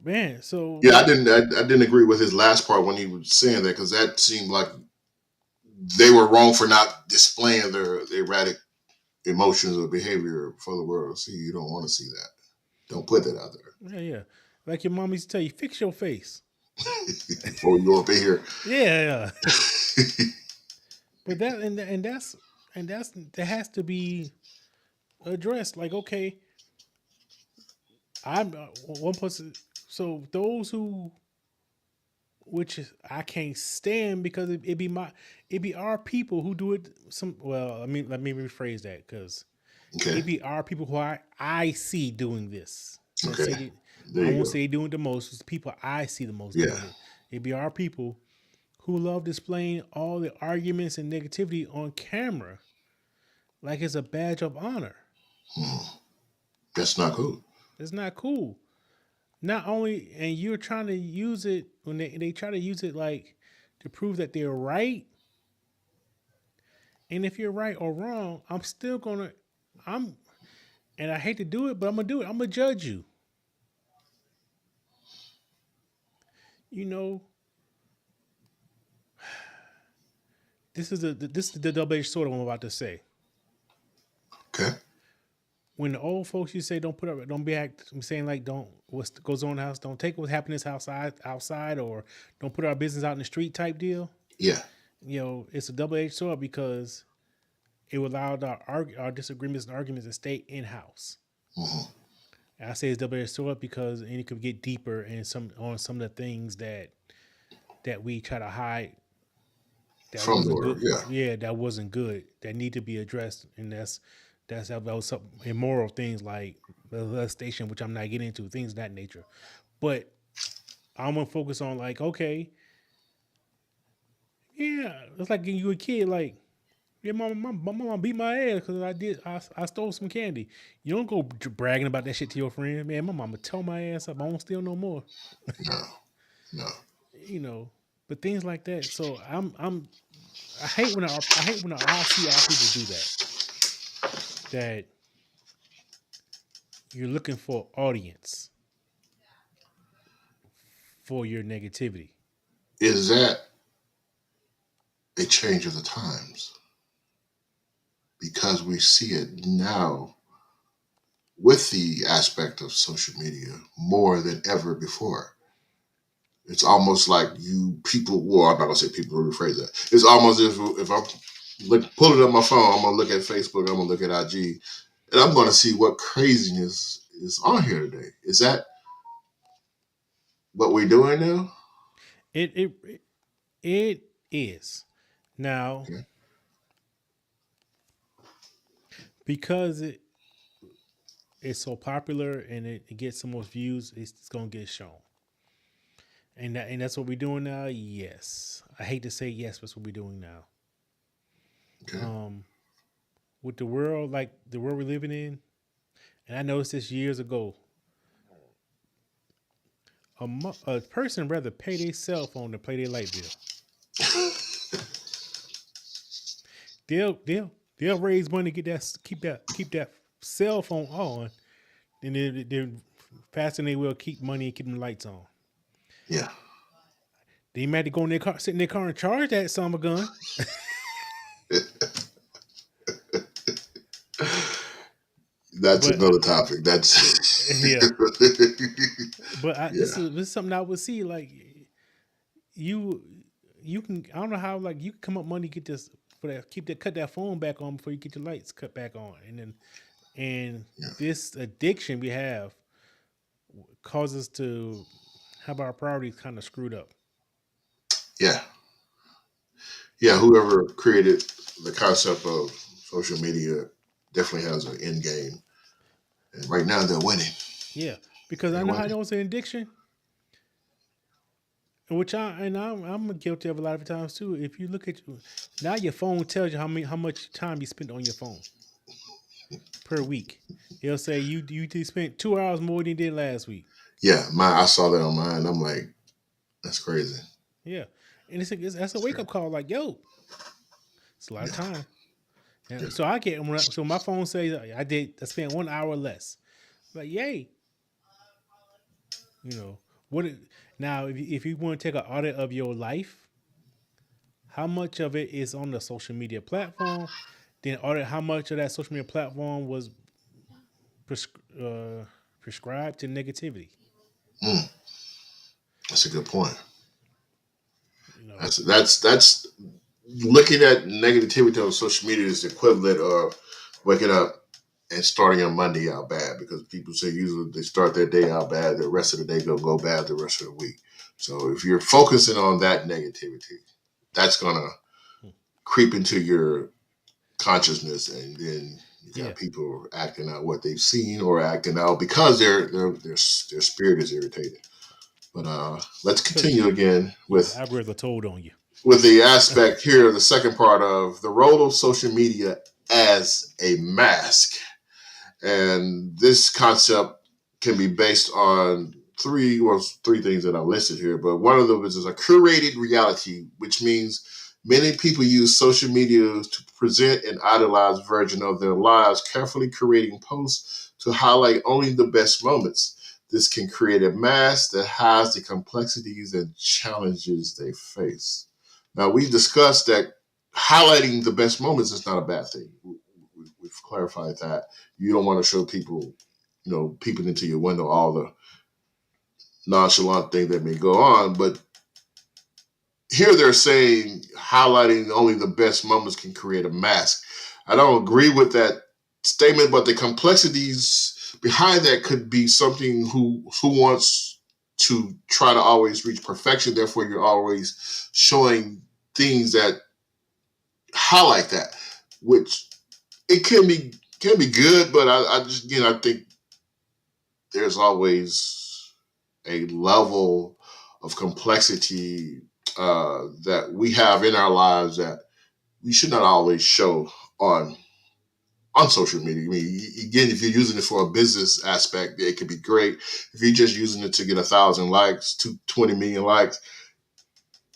Man, so yeah, I didn't agree with his last part when he was saying that, because that seemed like they were wrong for not displaying their erratic emotions or behavior for the world to see. You don't want to see that. Don't put that out there. Yeah. Like your mom used to tell you, fix your face. Before you go up in here. Yeah. But that has to be addressed. Like, okay, I'm one person. So those which I can't stand, because it be our people who do it. Let me rephrase that, because it be our people who I see doing this. Okay. I won't say doing the most. It's people I see the most doing it. It be our people who love displaying all the arguments and negativity on camera like it's a badge of honor. That's not cool. It's not cool. Not only, and you're trying to use it when they try to use it like to prove that they're right. And if you're right or wrong, I'm And I hate to do it, but I'm gonna do it. I'm gonna judge you. You know, this is the double edged sword I'm about to say. Okay. When the old folks used to say, "Don't put up, don't be act," I'm saying like, "Don't what goes on in the house, don't take what's happening in this house outside, or don't put our business out in the street," type deal. Yeah. It's a double edged sword because it allowed our disagreements and arguments to stay in house. Mm-hmm. And I say it's double edged sword because and it could get deeper in some of the things that we try to hide that From the wasn't word, good. yeah. Yeah, that wasn't good. That need to be addressed, and that's about some immoral things like molestation, which I'm not getting into, things of that nature. But I'm gonna focus on like, okay, yeah, it's like when you a kid, like, yeah, my mama beat my ass because I stole some candy. You don't go bragging about that shit to your friend, man. My mama tore my ass up. I won't steal no more. No. No. You know, but things like that. So I hate when I see our people do that. That you're looking for audience for your negativity. Is that a change of the times? Because we see it now with the aspect of social media more than ever before. It's almost like you people, well, I'm not gonna say people, rephrase that. It's almost if I'm pulling up my phone, I'm gonna look at Facebook, I'm gonna look at IG, and I'm gonna see what craziness is on here today. Is that what we're doing now? It is now Okay. because it's so popular and it gets the most views. It's gonna get shown, and that's what we're doing now. Yes, I hate to say yes, but that's what we're doing now. Okay. Um, with the world like the world we're living in, and I noticed this years ago. A person rather pay their cell phone than pay their light bill. They'll raise money to get that keep that cell phone on, and then faster than they will keep money and keep them lights on. Yeah. They might have to go in their car, sit in their car and charge that son of a gun. That's But another topic. That's yeah, but yeah. this is something I would see like you you can I don't know how like you can come up money get this for that keep that cut that phone back on before you get your lights cut back on and Yeah. this addiction we have causes to have our priorities kind of screwed up. Yeah. Yeah. Whoever created the concept of social media definitely has an end game. And right now they're winning. Yeah, because I They're know how I winning. know it's an addiction, which I'm guilty of a lot of times too. If you look at now, your phone tells you how much time you spent on your phone per week. It'll say you spent 2 hours more than you did last week. Yeah. I saw that on mine. I'm like, that's crazy. Yeah, and that's a That's wake crazy. up call. Like, yo, it's a lot of Yeah. time. Yeah. And so so my phone says I spent 1 hour less. Like, yay, you know what? Now, if you want to take an audit of your life, how much of it is on the social media platform? Then audit how much of that social media platform was prescribed to negativity. Mm, that's a good point. You know, That's looking at negativity on social media is the equivalent of waking up and starting your Monday out bad because people say usually they start their day out bad, the rest of the day go bad the rest of the week. So if you're focusing on that negativity, that's gonna creep into your consciousness, and then you yeah. got people acting out what they've seen or acting out because their spirit is irritated. But let's Because continue again yeah, the with algorithm told on you. the aspect here, the second part of the role of social media as a mask. And this concept can be based on three things that I listed here, but one of them is a curated reality, which means Many people use social media to present an idealized version of their lives, carefully curating posts to highlight only the best moments. This can create a mask that hides the complexities and challenges they face. Now, we discussed that highlighting the best moments is not a bad thing. We've clarified that. You don't want to show people, peeping into your window, all the nonchalant thing that may go on, but here they're saying highlighting only the best moments can create a mask. I don't agree with that statement, but the complexities behind that could be something who wants to try to always reach perfection. Therefore, you're always showing things that highlight that, which it can be good, but I just I think there's always a level of complexity that we have in our lives that we should not always show on social media. I mean, again, if you're using it for a business aspect, it could be great. If you're just using it to get 1,000 likes, 20 million likes,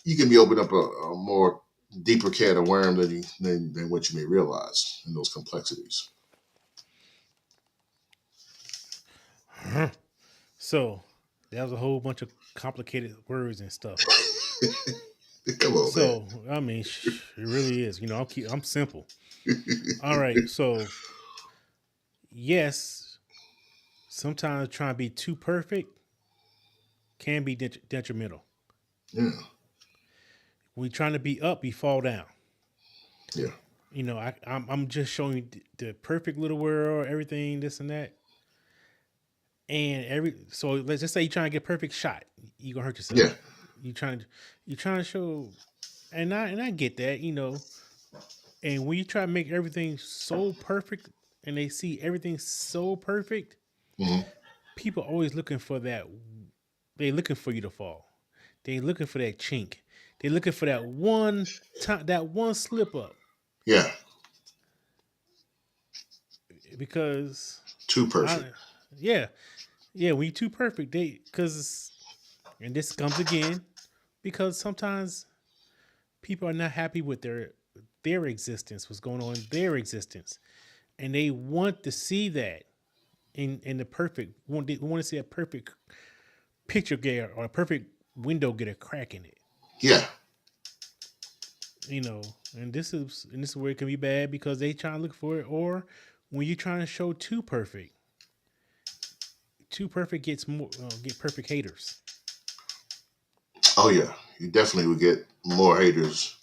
you can be opening up a more deeper can of worm than what you may realize in those complexities. So that was a whole bunch of complicated words and stuff. Come on, man. So I mean, it really is. I'm simple. All right. So yes, sometimes trying to be too perfect can be detrimental. Yeah, When you're trying to be up, you fall down. yeah, I'm just showing you the perfect little world, everything, this and that, and so let's just say you're trying to get a perfect shot, you're gonna hurt yourself. yeah, You trying to show, and I get that, and when you try to make everything so perfect, and they see everything so perfect, hmm people always looking for that. They looking for you to fall. They looking for that chink. They looking for that one time, that one slip up, yeah. because Too I, perfect. yeah, yeah. When you too perfect, because, and this comes again, because sometimes people are not happy with their existence, what's going on in their existence, and they want to see that in the perfect. They want to see a perfect picture get, or a perfect window get a crack in it. Yeah, And this is where it can be bad, because they trying to look for it, or when you're trying to show too perfect gets more, get perfect haters. oh yeah. You definitely would get more haters.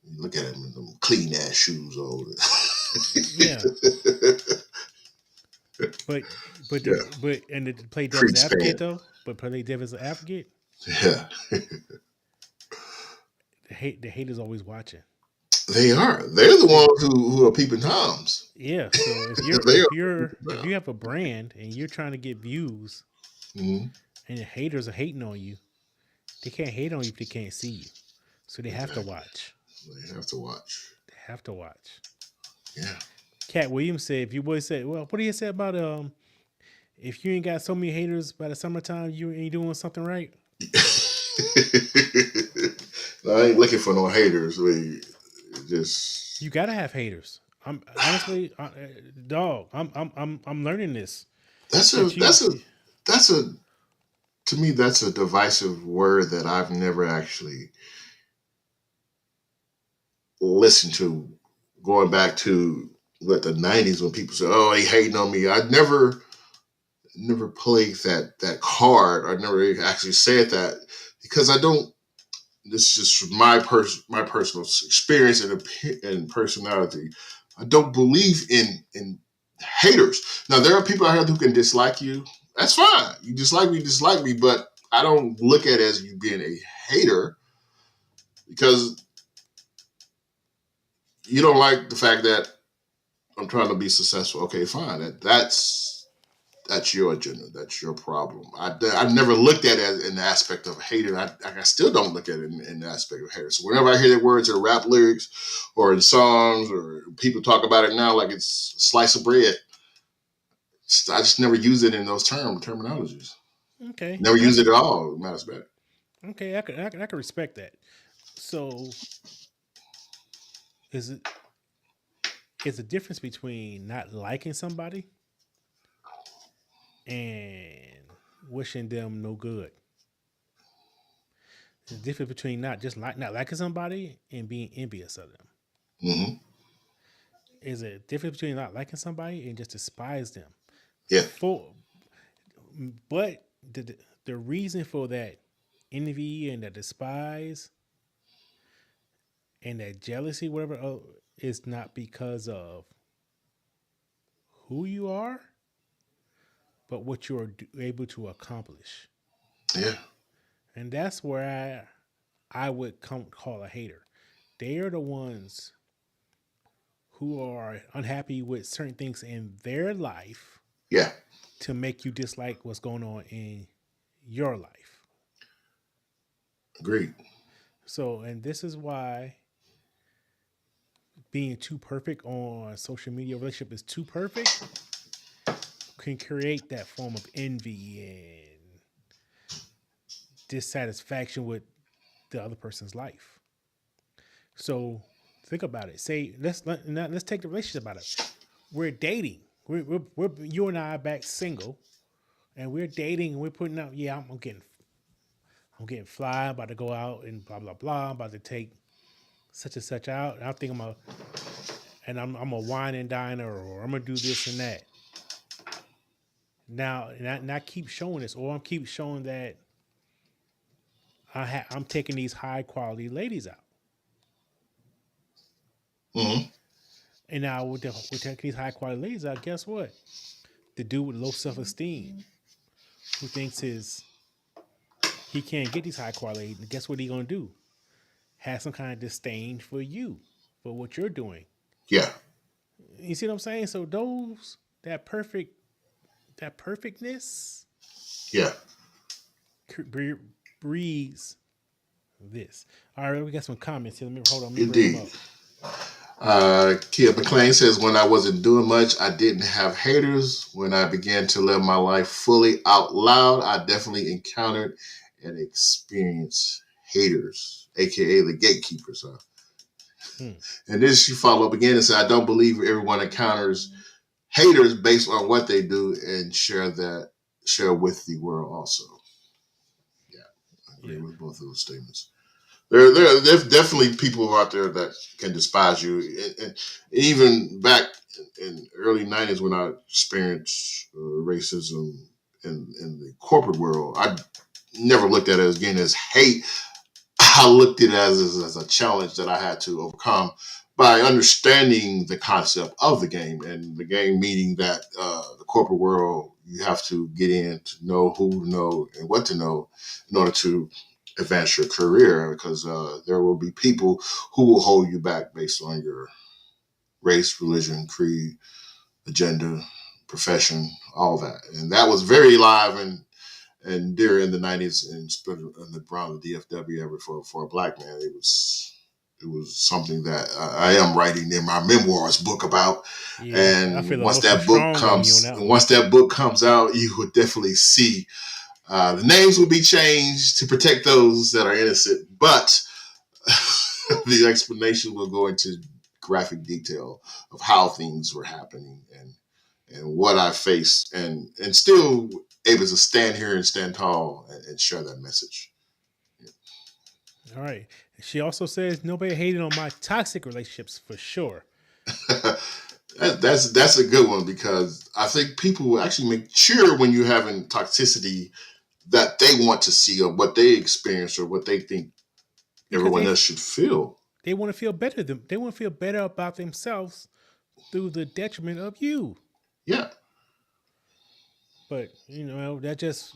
You look at him in them clean ass shoes all Yeah, but Yeah, and to play devil's crease advocate fan. though, but play devil's advocate, Yeah, the haters always watching. they are. They're the Yeah, ones who are peeping toms. yeah. So if you're They if are you're peeping if toms. you have a brand and you're trying to get views, Mm-hmm. and the haters are hating on you, they can't hate on you if they can't see you. So they have to Exactly. watch. They have to watch. They have to watch. Yeah. Cat Williams said, "If you boys said, well, what do you say about if you ain't got so many haters by the summertime, you ain't doing something right." No, I ain't looking for no haters. We just You gotta have haters. I'm honestly, dog. I'm learning this. that's a That you, that's a that's a to me that's a divisive word that I've never actually listened to. Going back to what the '90s when people say, "Oh, he hating on me," I never played that card. I never actually said that because I don't. This is just my personal experience and personality. I don't believe in haters. Now there are people out here who can dislike you. That's fine. You dislike me, but I don't look at it as you being a hater because you don't like the fact that I'm trying to be successful. Okay, fine. That's your agenda. That's your problem. I never looked at it as in the aspect of a hater. I still don't look at it in the aspect of hater. So whenever I hear the words in rap lyrics or in songs or people talk about it now like it's a slice of bread, I just never use it in those terminologies. okay, Never use it at all. Matter of fact. okay. I could respect that. So is it is a difference between not liking somebody and wishing them no good. There's a difference between not just not liking somebody and being envious of them. Hmm. Is a difference between not liking somebody and just despise them. Yeah. For but the reason for that envy and that despise and that jealousy, whatever, is not because of who you are, but what you're able to accomplish. Yeah. And that's where I would call a hater. They are the ones who are unhappy with certain things in their life Yeah. to make you dislike what's going on in your life. Agreed. So, and this is why being too perfect on social media relationship is too perfect can create that form of envy and dissatisfaction with the other person's life. So think about it. Say let's take the relationship about it. We're dating. We're you and I are back single, and we're dating and we're putting out. Yeah, I'm getting fly. I'm about to go out and blah blah blah. I'm about to take such and such out. And I think I'm a wine and diner, or I'm gonna do this and that. Now, and I keep showing this, or I'm keep showing that I'm taking these high quality ladies out. Hmm. And now we're taking these high quality ladies out. Guess what? The dude with low self esteem who thinks he can't get these high quality. Guess what he gonna do? Have some kind of disdain for you for what you're doing. Yeah. You see what I'm saying? So those that perfectness Yeah. breeds this. All right, we got some comments here. Let me bring them Indeed. up. Kia McLean says, when I wasn't doing much, I didn't have haters. When I began to live my life fully out loud, I definitely encountered and experienced haters, aka the gatekeepers. Hmm. And then she followed up again and said, I don't believe everyone encounters haters based on what they do and share with the world also. Yeah, I agree Yeah. with both of those statements. There's definitely people out there that can despise you. And even back in early 90s when I experienced racism in the corporate world, I never looked at it as again as hate. I looked at it as a challenge that I had to overcome by understanding the concept of the game, and the game meaning that the corporate world, you have to get in to know who to know and what to know in order to advance your career, because there will be people who will hold you back based on your race, religion, creed, agenda, profession, all that. And that was very live and there in the 90s and around the DFW ever for a black man. It was something that I am writing in my memoirs book about. Yeah, I And feel once emotionally that book strong on you on comes, that and one. once that book comes out, you would definitely see the names will be changed to protect those that are innocent, but the explanation will go into graphic detail of how things were happening and what I faced, and still able to stand here and stand tall and share that message. All right. She also says nobody hated on my toxic relationships for sure. That's a good one, because I think people will actually make sure when you're having toxicity that they want to see or what they experience or what they think Because everyone else should feel. they want to feel better than they want to feel better about themselves through the detriment of you. Yeah, But that just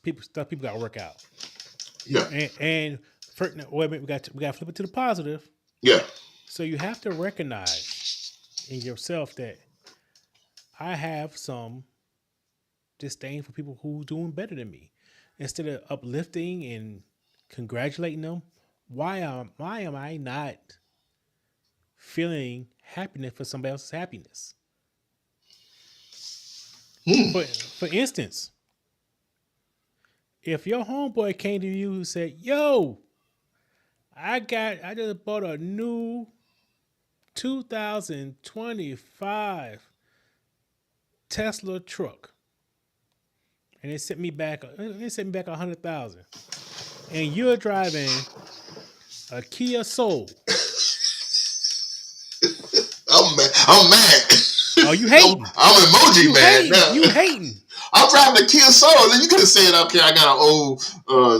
people stuff people got to work out. yeah, And for, no, wait a minute, we got to flip it to the positive. yeah, So you have to recognize in yourself that I have some disdain for people who doing better than me. Instead of uplifting and congratulating them, why am I not feeling happiness for somebody else's happiness? hmm, For instance, if your homeboy came to you and said, "Yo, I just bought a new 2025 Tesla truck, and it sent me back. It sent me back 100,000. And you're driving a Kia Soul. I'm mad. Oh, you hating? I'm emoji You mad hating? now. You hating? I'm driving a Kia Soul. Then you could have said, okay, I got an old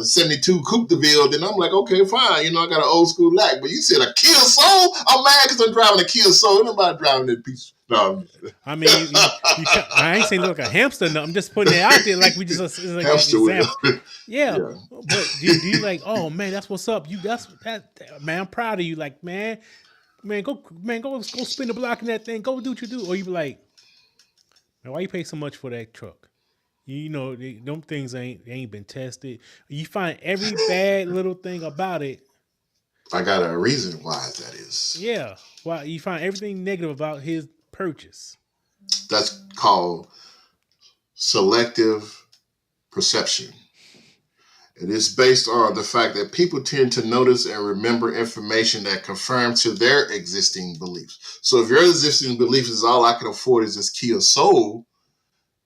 72 Coupe de Ville. Then I'm like, okay, fine. I got an old school lack. But you said a Kia Soul? I'm mad because I'm driving a Kia Soul. Nobody driving that piece. No. I mean, I ain't saying look like a hamster. No, I'm just putting it out there like we just it's like Hamster an wheel. example. Yeah, but do you like? Oh man, that's what's up. Man. I'm proud of you. Like man, go spin the block in that thing. Go do what you do. Or you be like, man, why you pay so much for that truck? Them things ain't been tested. You find every bad little thing about it. I got a reason why that is. Yeah, why you find everything negative about his purchase. That's called selective perception. It is based on the fact that people tend to notice and remember information that confirms to their existing beliefs. So if your existing belief is all I can afford is this Kia Soul,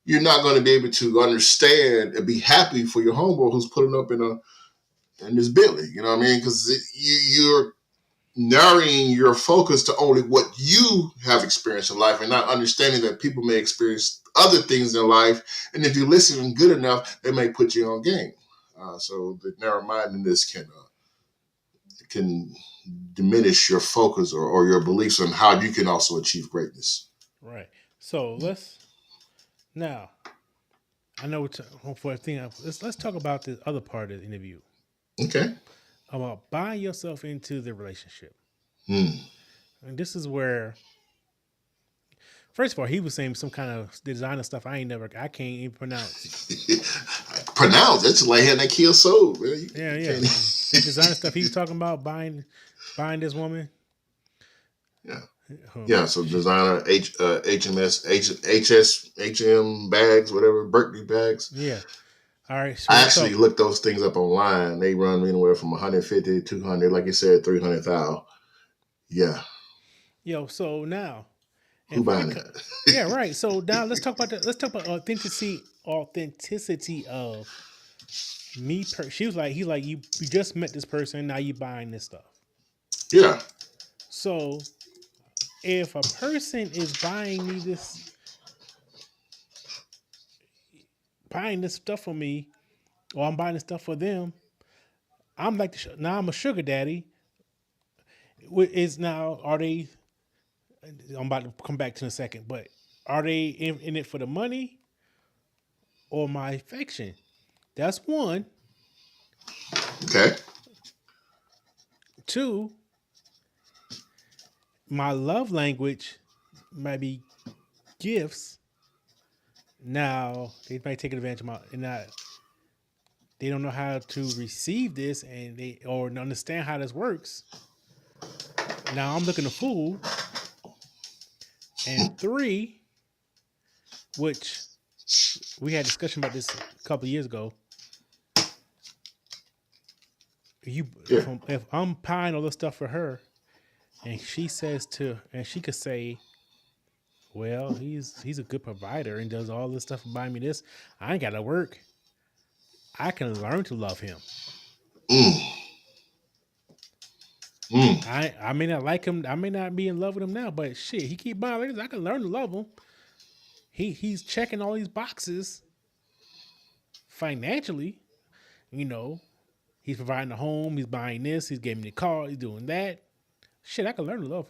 you're not going to be able to understand and be happy for your homeboy who's putting up in this building. You know what I mean? Because you're narrowing your focus to only what you have experienced in life and not understanding that people may experience other things in life. And if you listen good enough, they may put you on game. So the narrow-mindedness can diminish your focus or your beliefs on how you can also achieve greatness. Right. So now. I know for a thing. Let's talk about the other part of the interview. Okay. About buying yourself into the relationship. And this is where, first of all, he was saying some kind of designer stuff I can't even pronounce. Pronounce it's like having that Kia Soul, man. Yeah. The designer stuff he was talking about buying this woman. Yeah. Yeah, so designer HM bags, whatever, Berkeley bags. Yeah. All right. So I actually looked those things up online. They run anywhere from 150 to 200, like you said, 300,000. Yeah. Yo, so now. Who buying that? Yeah, right. So now let's talk about authenticity of me. He's like, you just met this person, now you buying this stuff. Yeah. So if a person is buying this stuff for me, or I'm buying this stuff for them, I'm like now I'm a sugar daddy. Are they? I'm about to come back to in a second, but are they in it for the money or my affection? That's one. Okay. Two, my love language might be gifts. Now they might take advantage of they don't know how to receive this or understand how this works. Now I'm looking a fool. And three, which we had a discussion about this a couple of years ago. If I'm buying all this stuff for her, and she could say, well, he's a good provider and does all this stuff and buy me this. I ain't gotta work. I can learn to love him. I may not like him. I may not be in love with him now, but shit, he keep buying this. I can learn to love him. He's checking all these boxes financially. He's providing a home. He's buying this. He's giving me the car. He's doing that. Shit, I can learn to love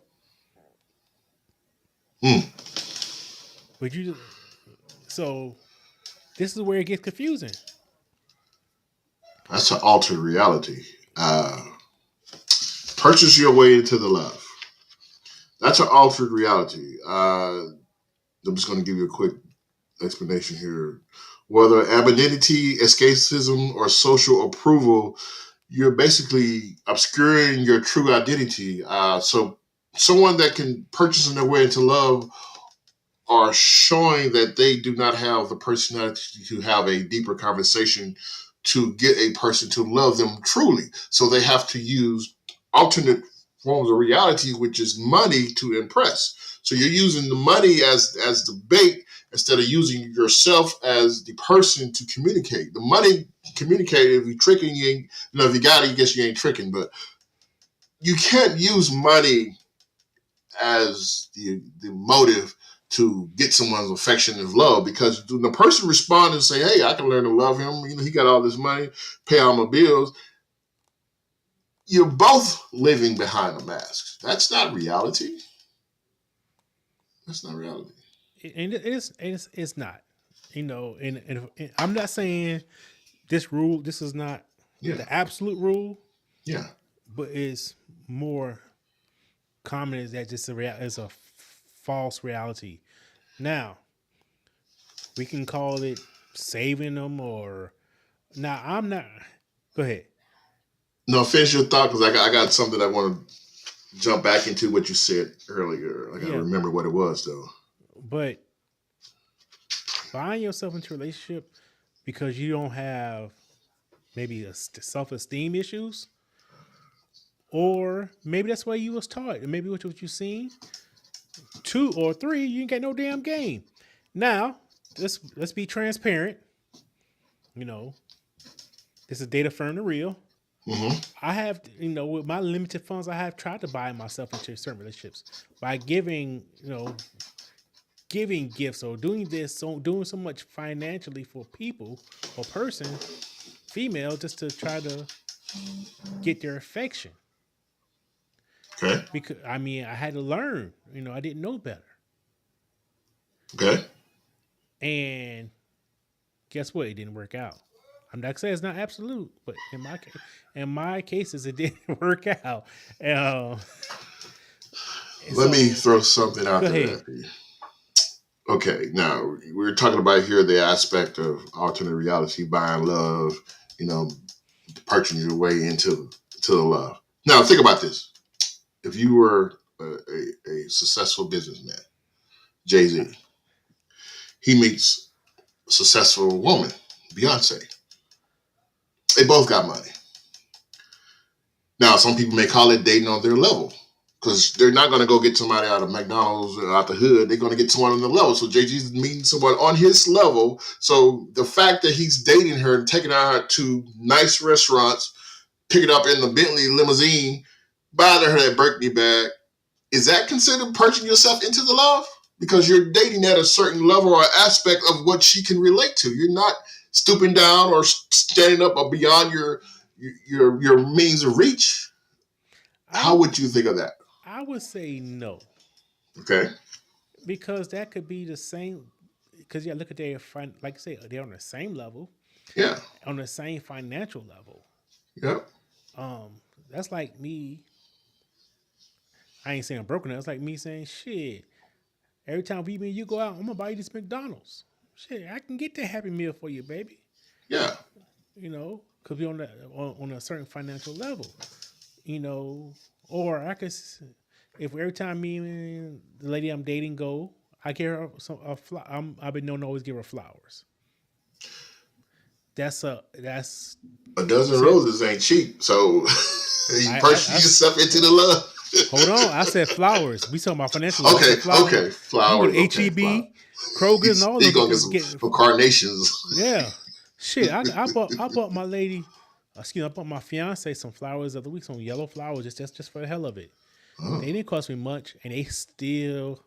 him. But so this is where it gets confusing. That's an altered reality. Purchase your way into the love. That's an altered reality. I'm just going to give you a quick explanation here. Whether anonymity, escapism, or social approval, you're basically obscuring your true identity. So someone that can purchase their way into love are showing that they do not have the personality to have a deeper conversation to get a person to love them truly. So they have to use alternate forms of reality, which is money, to impress. So you're using the money as the bait instead of using yourself as the person to communicate. The money communicate. If you're tricking, you ain't, if you got it, I guess you ain't tricking. But you can't use money as the motive to get someone's affection and love, because the person respond and say, hey, I can learn to love him. He got all this money, pay all my bills. You're both living behind a mask. That's not reality. That's not reality. And it's not. And I'm not saying this rule. This is not the absolute rule. Yeah. But it's more common is that just is a false reality. Now, we can call it saving them or now. I'm not. Go ahead. No, finish your thought, because I got something I want to jump back into what you said earlier. I gotta remember what it was though. But buying yourself into a relationship because you don't have maybe self-esteem issues, or maybe that's why you was taught, and maybe what you seen. 2 or 3, you ain't got no damn game. Now, let's be transparent. This is data firm to real. Mm-hmm. I have, with my limited funds, I have tried to buy myself into certain relationships by giving gifts or doing so much financially for people or person, female, just to try to get their affection. Okay. Because I had to learn. I didn't know better. Okay. And guess what? It didn't work out. I'm not saying it's not absolute, but in my cases, it didn't work out. Let me throw something out there. Okay, now we're talking about here the aspect of alternate reality, buying love, purchasing your way into the love. Now think about this: if you were a successful businessman, Jay-Z, he meets a successful woman, Beyonce. They both got money. Now, some people may call it dating on their level, because they're not going to go get somebody out of McDonald's or out the hood. They're going to get someone on the level. So Jay-Z's meeting someone on his level. So the fact that he's dating her and taking her out to nice restaurants, picking up in the Bentley limousine, buying her that Birkin bag, is that considered purchasing yourself into the love? Because you're dating at a certain level or aspect of what she can relate to. You're not stooping down or standing up or beyond your means of reach. How would you think of that? I would say no. Okay. Because that could be the same. Because look at their like I say, they're on the same level. Yeah. On the same financial level. Yep. That's like me. I ain't saying I'm broken. That's like me saying, shit. Every time we and you go out, I'm gonna buy you this McDonald's. Shit, I can get that Happy Meal for you, baby. Yeah. Because we're on a certain financial level. Or I could, if every time me and the lady I'm dating go, I give her I've been known to always give her flowers. That's a dozen roses ain't cheap, so you purchase yourself into the love. Hold on, I said flowers. We talking about financial. Okay, flowers. You go to HEB, Kroger's, and all those. You gonna get some carnations? Yeah, shit. I bought my lady. I bought my fiance some flowers the other week, some yellow flowers, just for the hell of it. Oh. They didn't cost me much, and they still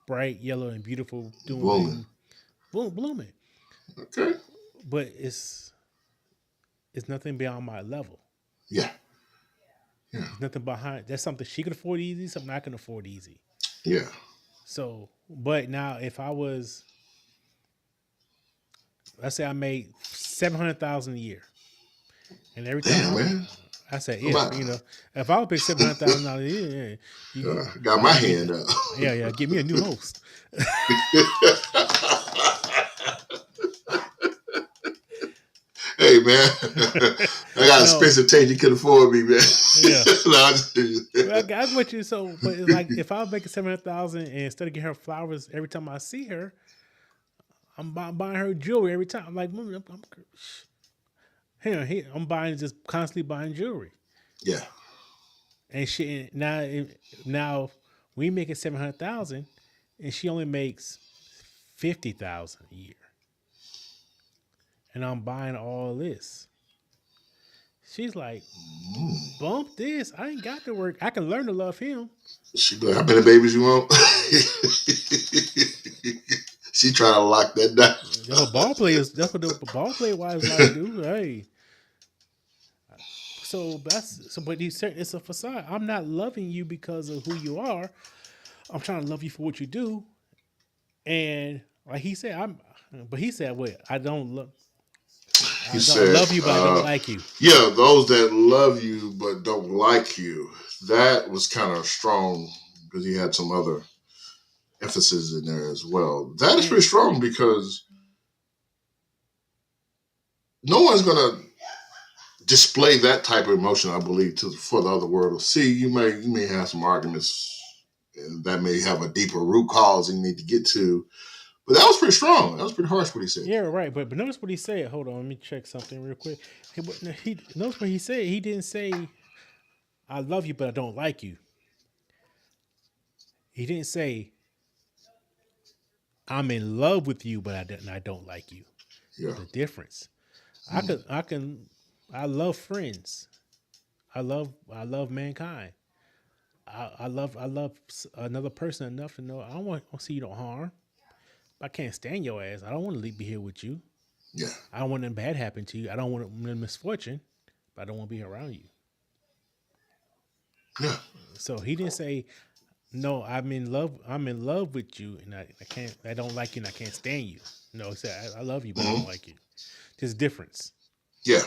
bright yellow and beautiful, blooming. Okay, but it's nothing beyond my level. Yeah. There's nothing behind. That's something she could afford easy, something I can afford easy. Yeah. So, but now if I was, let's say I made $700,000 a year. And every time I said, if I would pay $700,000 a year, got my hand up. Yeah, give me a new host. Hey man, I got expensive taste. You can afford me, man. Yeah, I got with you. So, but it's like if I was making $700,000 and instead of getting her flowers every time I see her, I'm buying her jewelry every time. I'm like, I'm buying, just constantly buying jewelry. Yeah. and she now we making 700,000, and she only makes 50,000 a year, and I'm buying all this. She's like, bump this. I ain't got to work. I can learn to love him. She be like, how many babies you want? She trying to lock that down. That's what ball players. That's what the ball player wives like to do. Hey, so that's so. But he said it's a facade. I'm not loving you because of who you are. I'm trying to love you for what you do. And like he said, But he said, "Wait, I don't love. He I don't said, love you, but I don't like you." yeah, those that love you but don't like you. That was kind of strong because he had some other emphasis in there as well. That is And pretty strong because no one's going to display that type of emotion, I believe, for the other world to see. You may have some arguments and that may have a deeper root cause you need to get to. But that was pretty strong. That was pretty harsh what he said. yeah, right. But notice what he said. Hold on, let me check something real quick. He notice what he said. He didn't say, "I love you, but I don't like you." He didn't say, "I'm in love with you, but I don't like you." Yeah. The difference. I love friends. I love mankind. I love another person enough to know I don't want to see you no harm. But I can't stand your ass. I don't want to be here with you. Yeah. I don't want nothing bad happen to you. I don't want misfortune, but I don't want to be around you. Yeah. So he didn't say, "No, I'm in love. I'm in love with you, and I can't. I don't like you, and I can't stand you." No, he said, "I love you, but I don't like you." There's a difference. Yeah.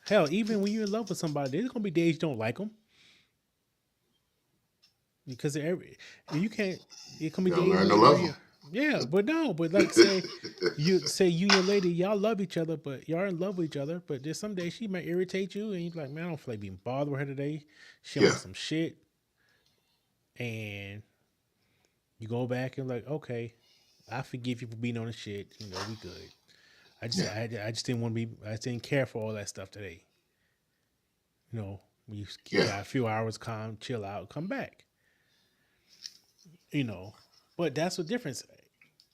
Hell, even when you're in love with somebody, there's gonna be days you don't like them because you can't. It can be You gotta days learn to where love you, them. yeah, but no, but like say you and your lady, y'all love each other, but y'all in love with each other. But there's some days she might irritate you, and you're like, man, I don't feel like being bothered with her today. She Yeah. on some shit, and you go back and like, okay, I forgive you for being on the shit. You know, we good. Yeah. I just didn't want to be. I just didn't care for all that stuff today. You know, you Yeah. got a few hours, calm, chill out, come back. You know, but that's the difference.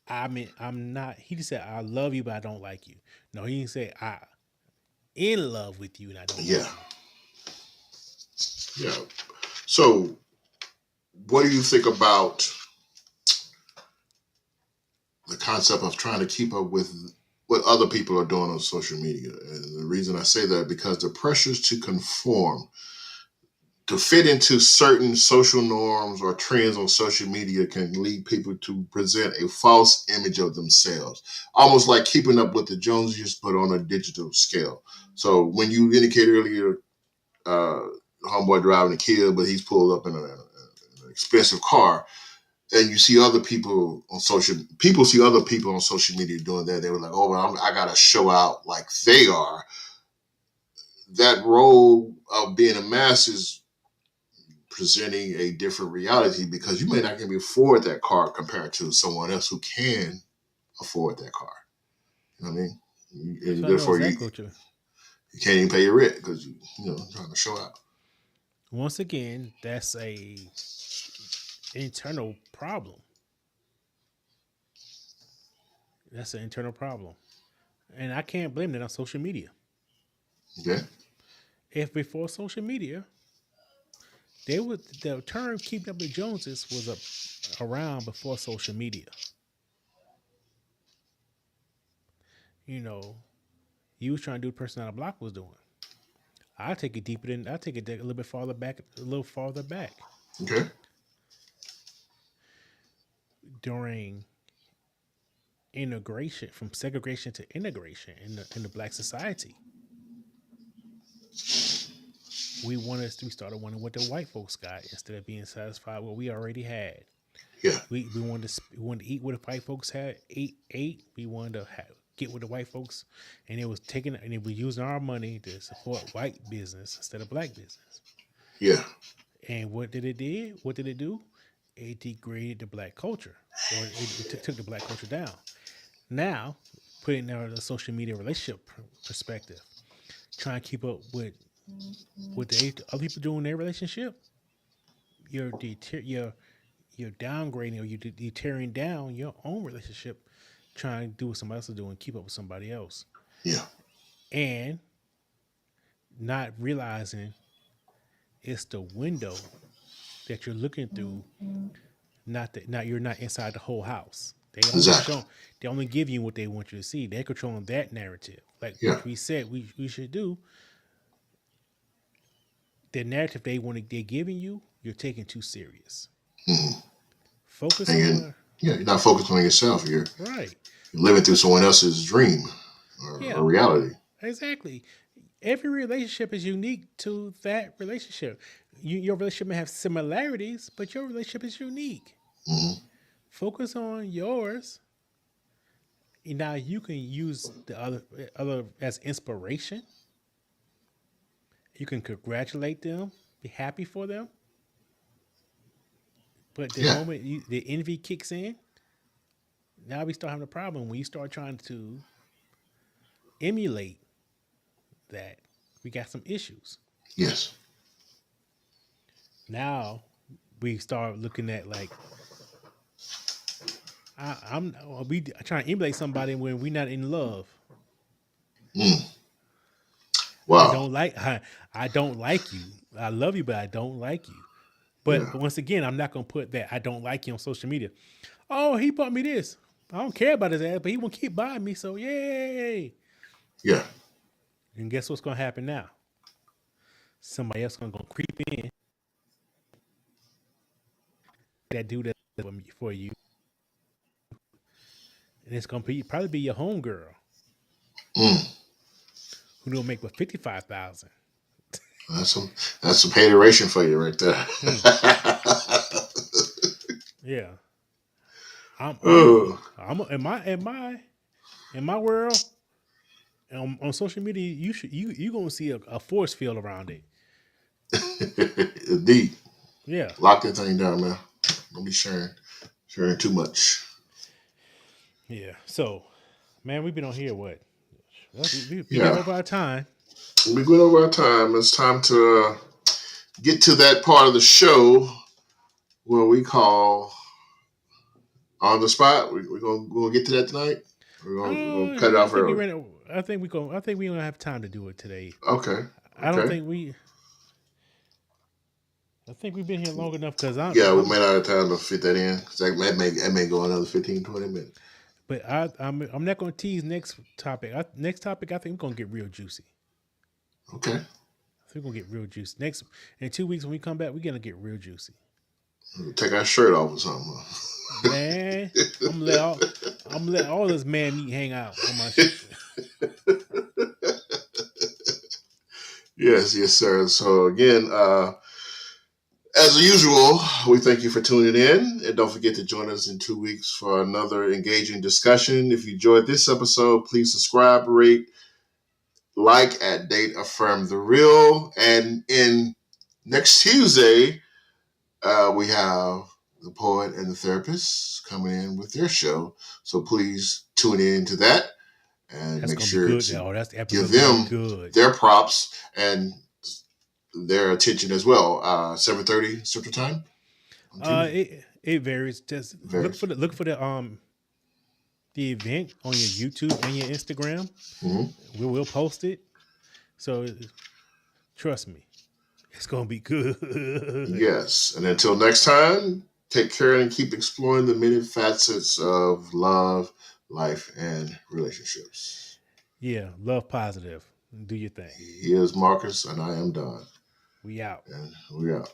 I mean, I'm not. He just said, "I love you, but I don't like you." No, he didn't say, "I in love with you and I don't Yeah. like you." Yeah. So what do you think about the concept of trying to keep up with what other people are doing on social media? And the reason I say that because the pressures to conform, to fit into certain social norms or trends on social media can lead people to present a false image of themselves, almost like keeping up with the Joneses, but on a digital scale. So when you indicated earlier, uh, homeboy driving a Kia, but he's pulled up in an expensive car, and you see other people see other people on social media doing that. They were like, oh, well, I got to show out like they are. That role of being a mass is presenting a different reality because you may not can afford that car compared to someone else who can afford that car. You know what I mean? And So I know therefore, exactly what you. you can't even pay your rent because you know trying to show out. Once again, that's a internal problem. That's an internal problem, and I can't blame that on social media. Okay. If before social media, the term "keeping up with the Joneses" was around before social media. You know, you was trying to do the person on the block was doing. I take it deeper than I take it a little bit farther back, a little farther back Okay. during integration, from segregation to integration in the black society. We started wanting what the white folks got instead of being satisfied with what we already had. Yeah. We wanted to eat what the white folks had ate. We wanted to get with the white folks, and it was taking and it was using our money to support white business instead of black business. Yeah. And what did it did? What did it do? It degraded the black culture, or it took the black culture down. Now, putting out a social media relationship perspective, trying to keep up with what the other people doing in their relationship. you're downgrading, or you're tearing down your own relationship, trying to do what somebody else is doing, keep up with somebody else, Yeah. and not realizing it's the window that you're looking through. Not you're not inside the whole house. Exactly. They only give you what they want you to see. They're controlling that narrative, like Yeah. which we said we should do. The narrative they're giving you, you're taking too serious. Hmm. Focus And on you're not focused on yourself. right. You're living through someone else's dream Yeah, or reality. exactly. Every relationship is unique to that relationship. Your relationship may have similarities, but your relationship is unique. Hmm. Focus on yours. And now you can use the other as inspiration. You can congratulate them, be happy for them. But the Yeah. moment the envy kicks in, now we start having a problem. When you start trying to emulate that, we got some issues. Yes. Now we start looking at like I'm we trying to emulate somebody when we're not in love. Mm. I Wow. don't like I don't like you. I love you, but I don't like you. But Yeah. once again, I'm not gonna put that I don't like you on social media. Oh, he bought me this. I don't care about his ass, but he won't keep buying me. So yay! Yeah. And guess what's gonna happen now? Somebody else gonna go creep in that dude that for you, and it's gonna probably be your homegirl Mm. who don't make but 55,000. That's some that's some hateration for you right there. Hmm. Yeah, I'm I'm Oh. I'm in my world on social media. You gonna see a force field around it. Indeed. Yeah, Lock that thing down, man. Don't be sharing too much. yeah. So, man, we've been on here what? We getting Yeah. over our time. We're going over our time. It's time to get to that part of the show where we call on the spot. We're gonna get to that tonight. We're gonna cut it I off think we early. ran. I think we don't have time to do it today. Okay. I don't Okay. think we. I think we've been here long enough because I'm, Yeah, we I'm. may not have time to fit that in because that may go another 15, 20 minutes. But I'm not going to tease next topic. Next topic, I think we're going to get real juicy. Okay. I think we're going to get real juicy. Next in 2 weeks when we come back, we're going to get real juicy. We'll take our shirt off or something. Man, I'm gonna let all this man meat hang out on my. Yes, yes, sir. So again, as usual, we thank you for tuning in. And don't forget to join us in 2 weeks for another engaging discussion. If you enjoyed this episode, please subscribe, rate, like at Date Affirm the Real. And in next Tuesday, we have the poet and the therapist coming in with their show. So please tune in to that and That's make gonna be sure good. to Oh, that's the give episode gonna be them good. their props and their attention as well. 7:30 Central Time on Tuesday. It varies. Just Varies. look for the event on your YouTube and your Instagram. Mm-hmm. We will post it. So trust me, it's gonna be good. Yes. And until next time, take care and keep exploring the many facets of love, life, and relationships. Yeah, love positive. Do your thing. He is Marcus, and I am Don. We out. And we out.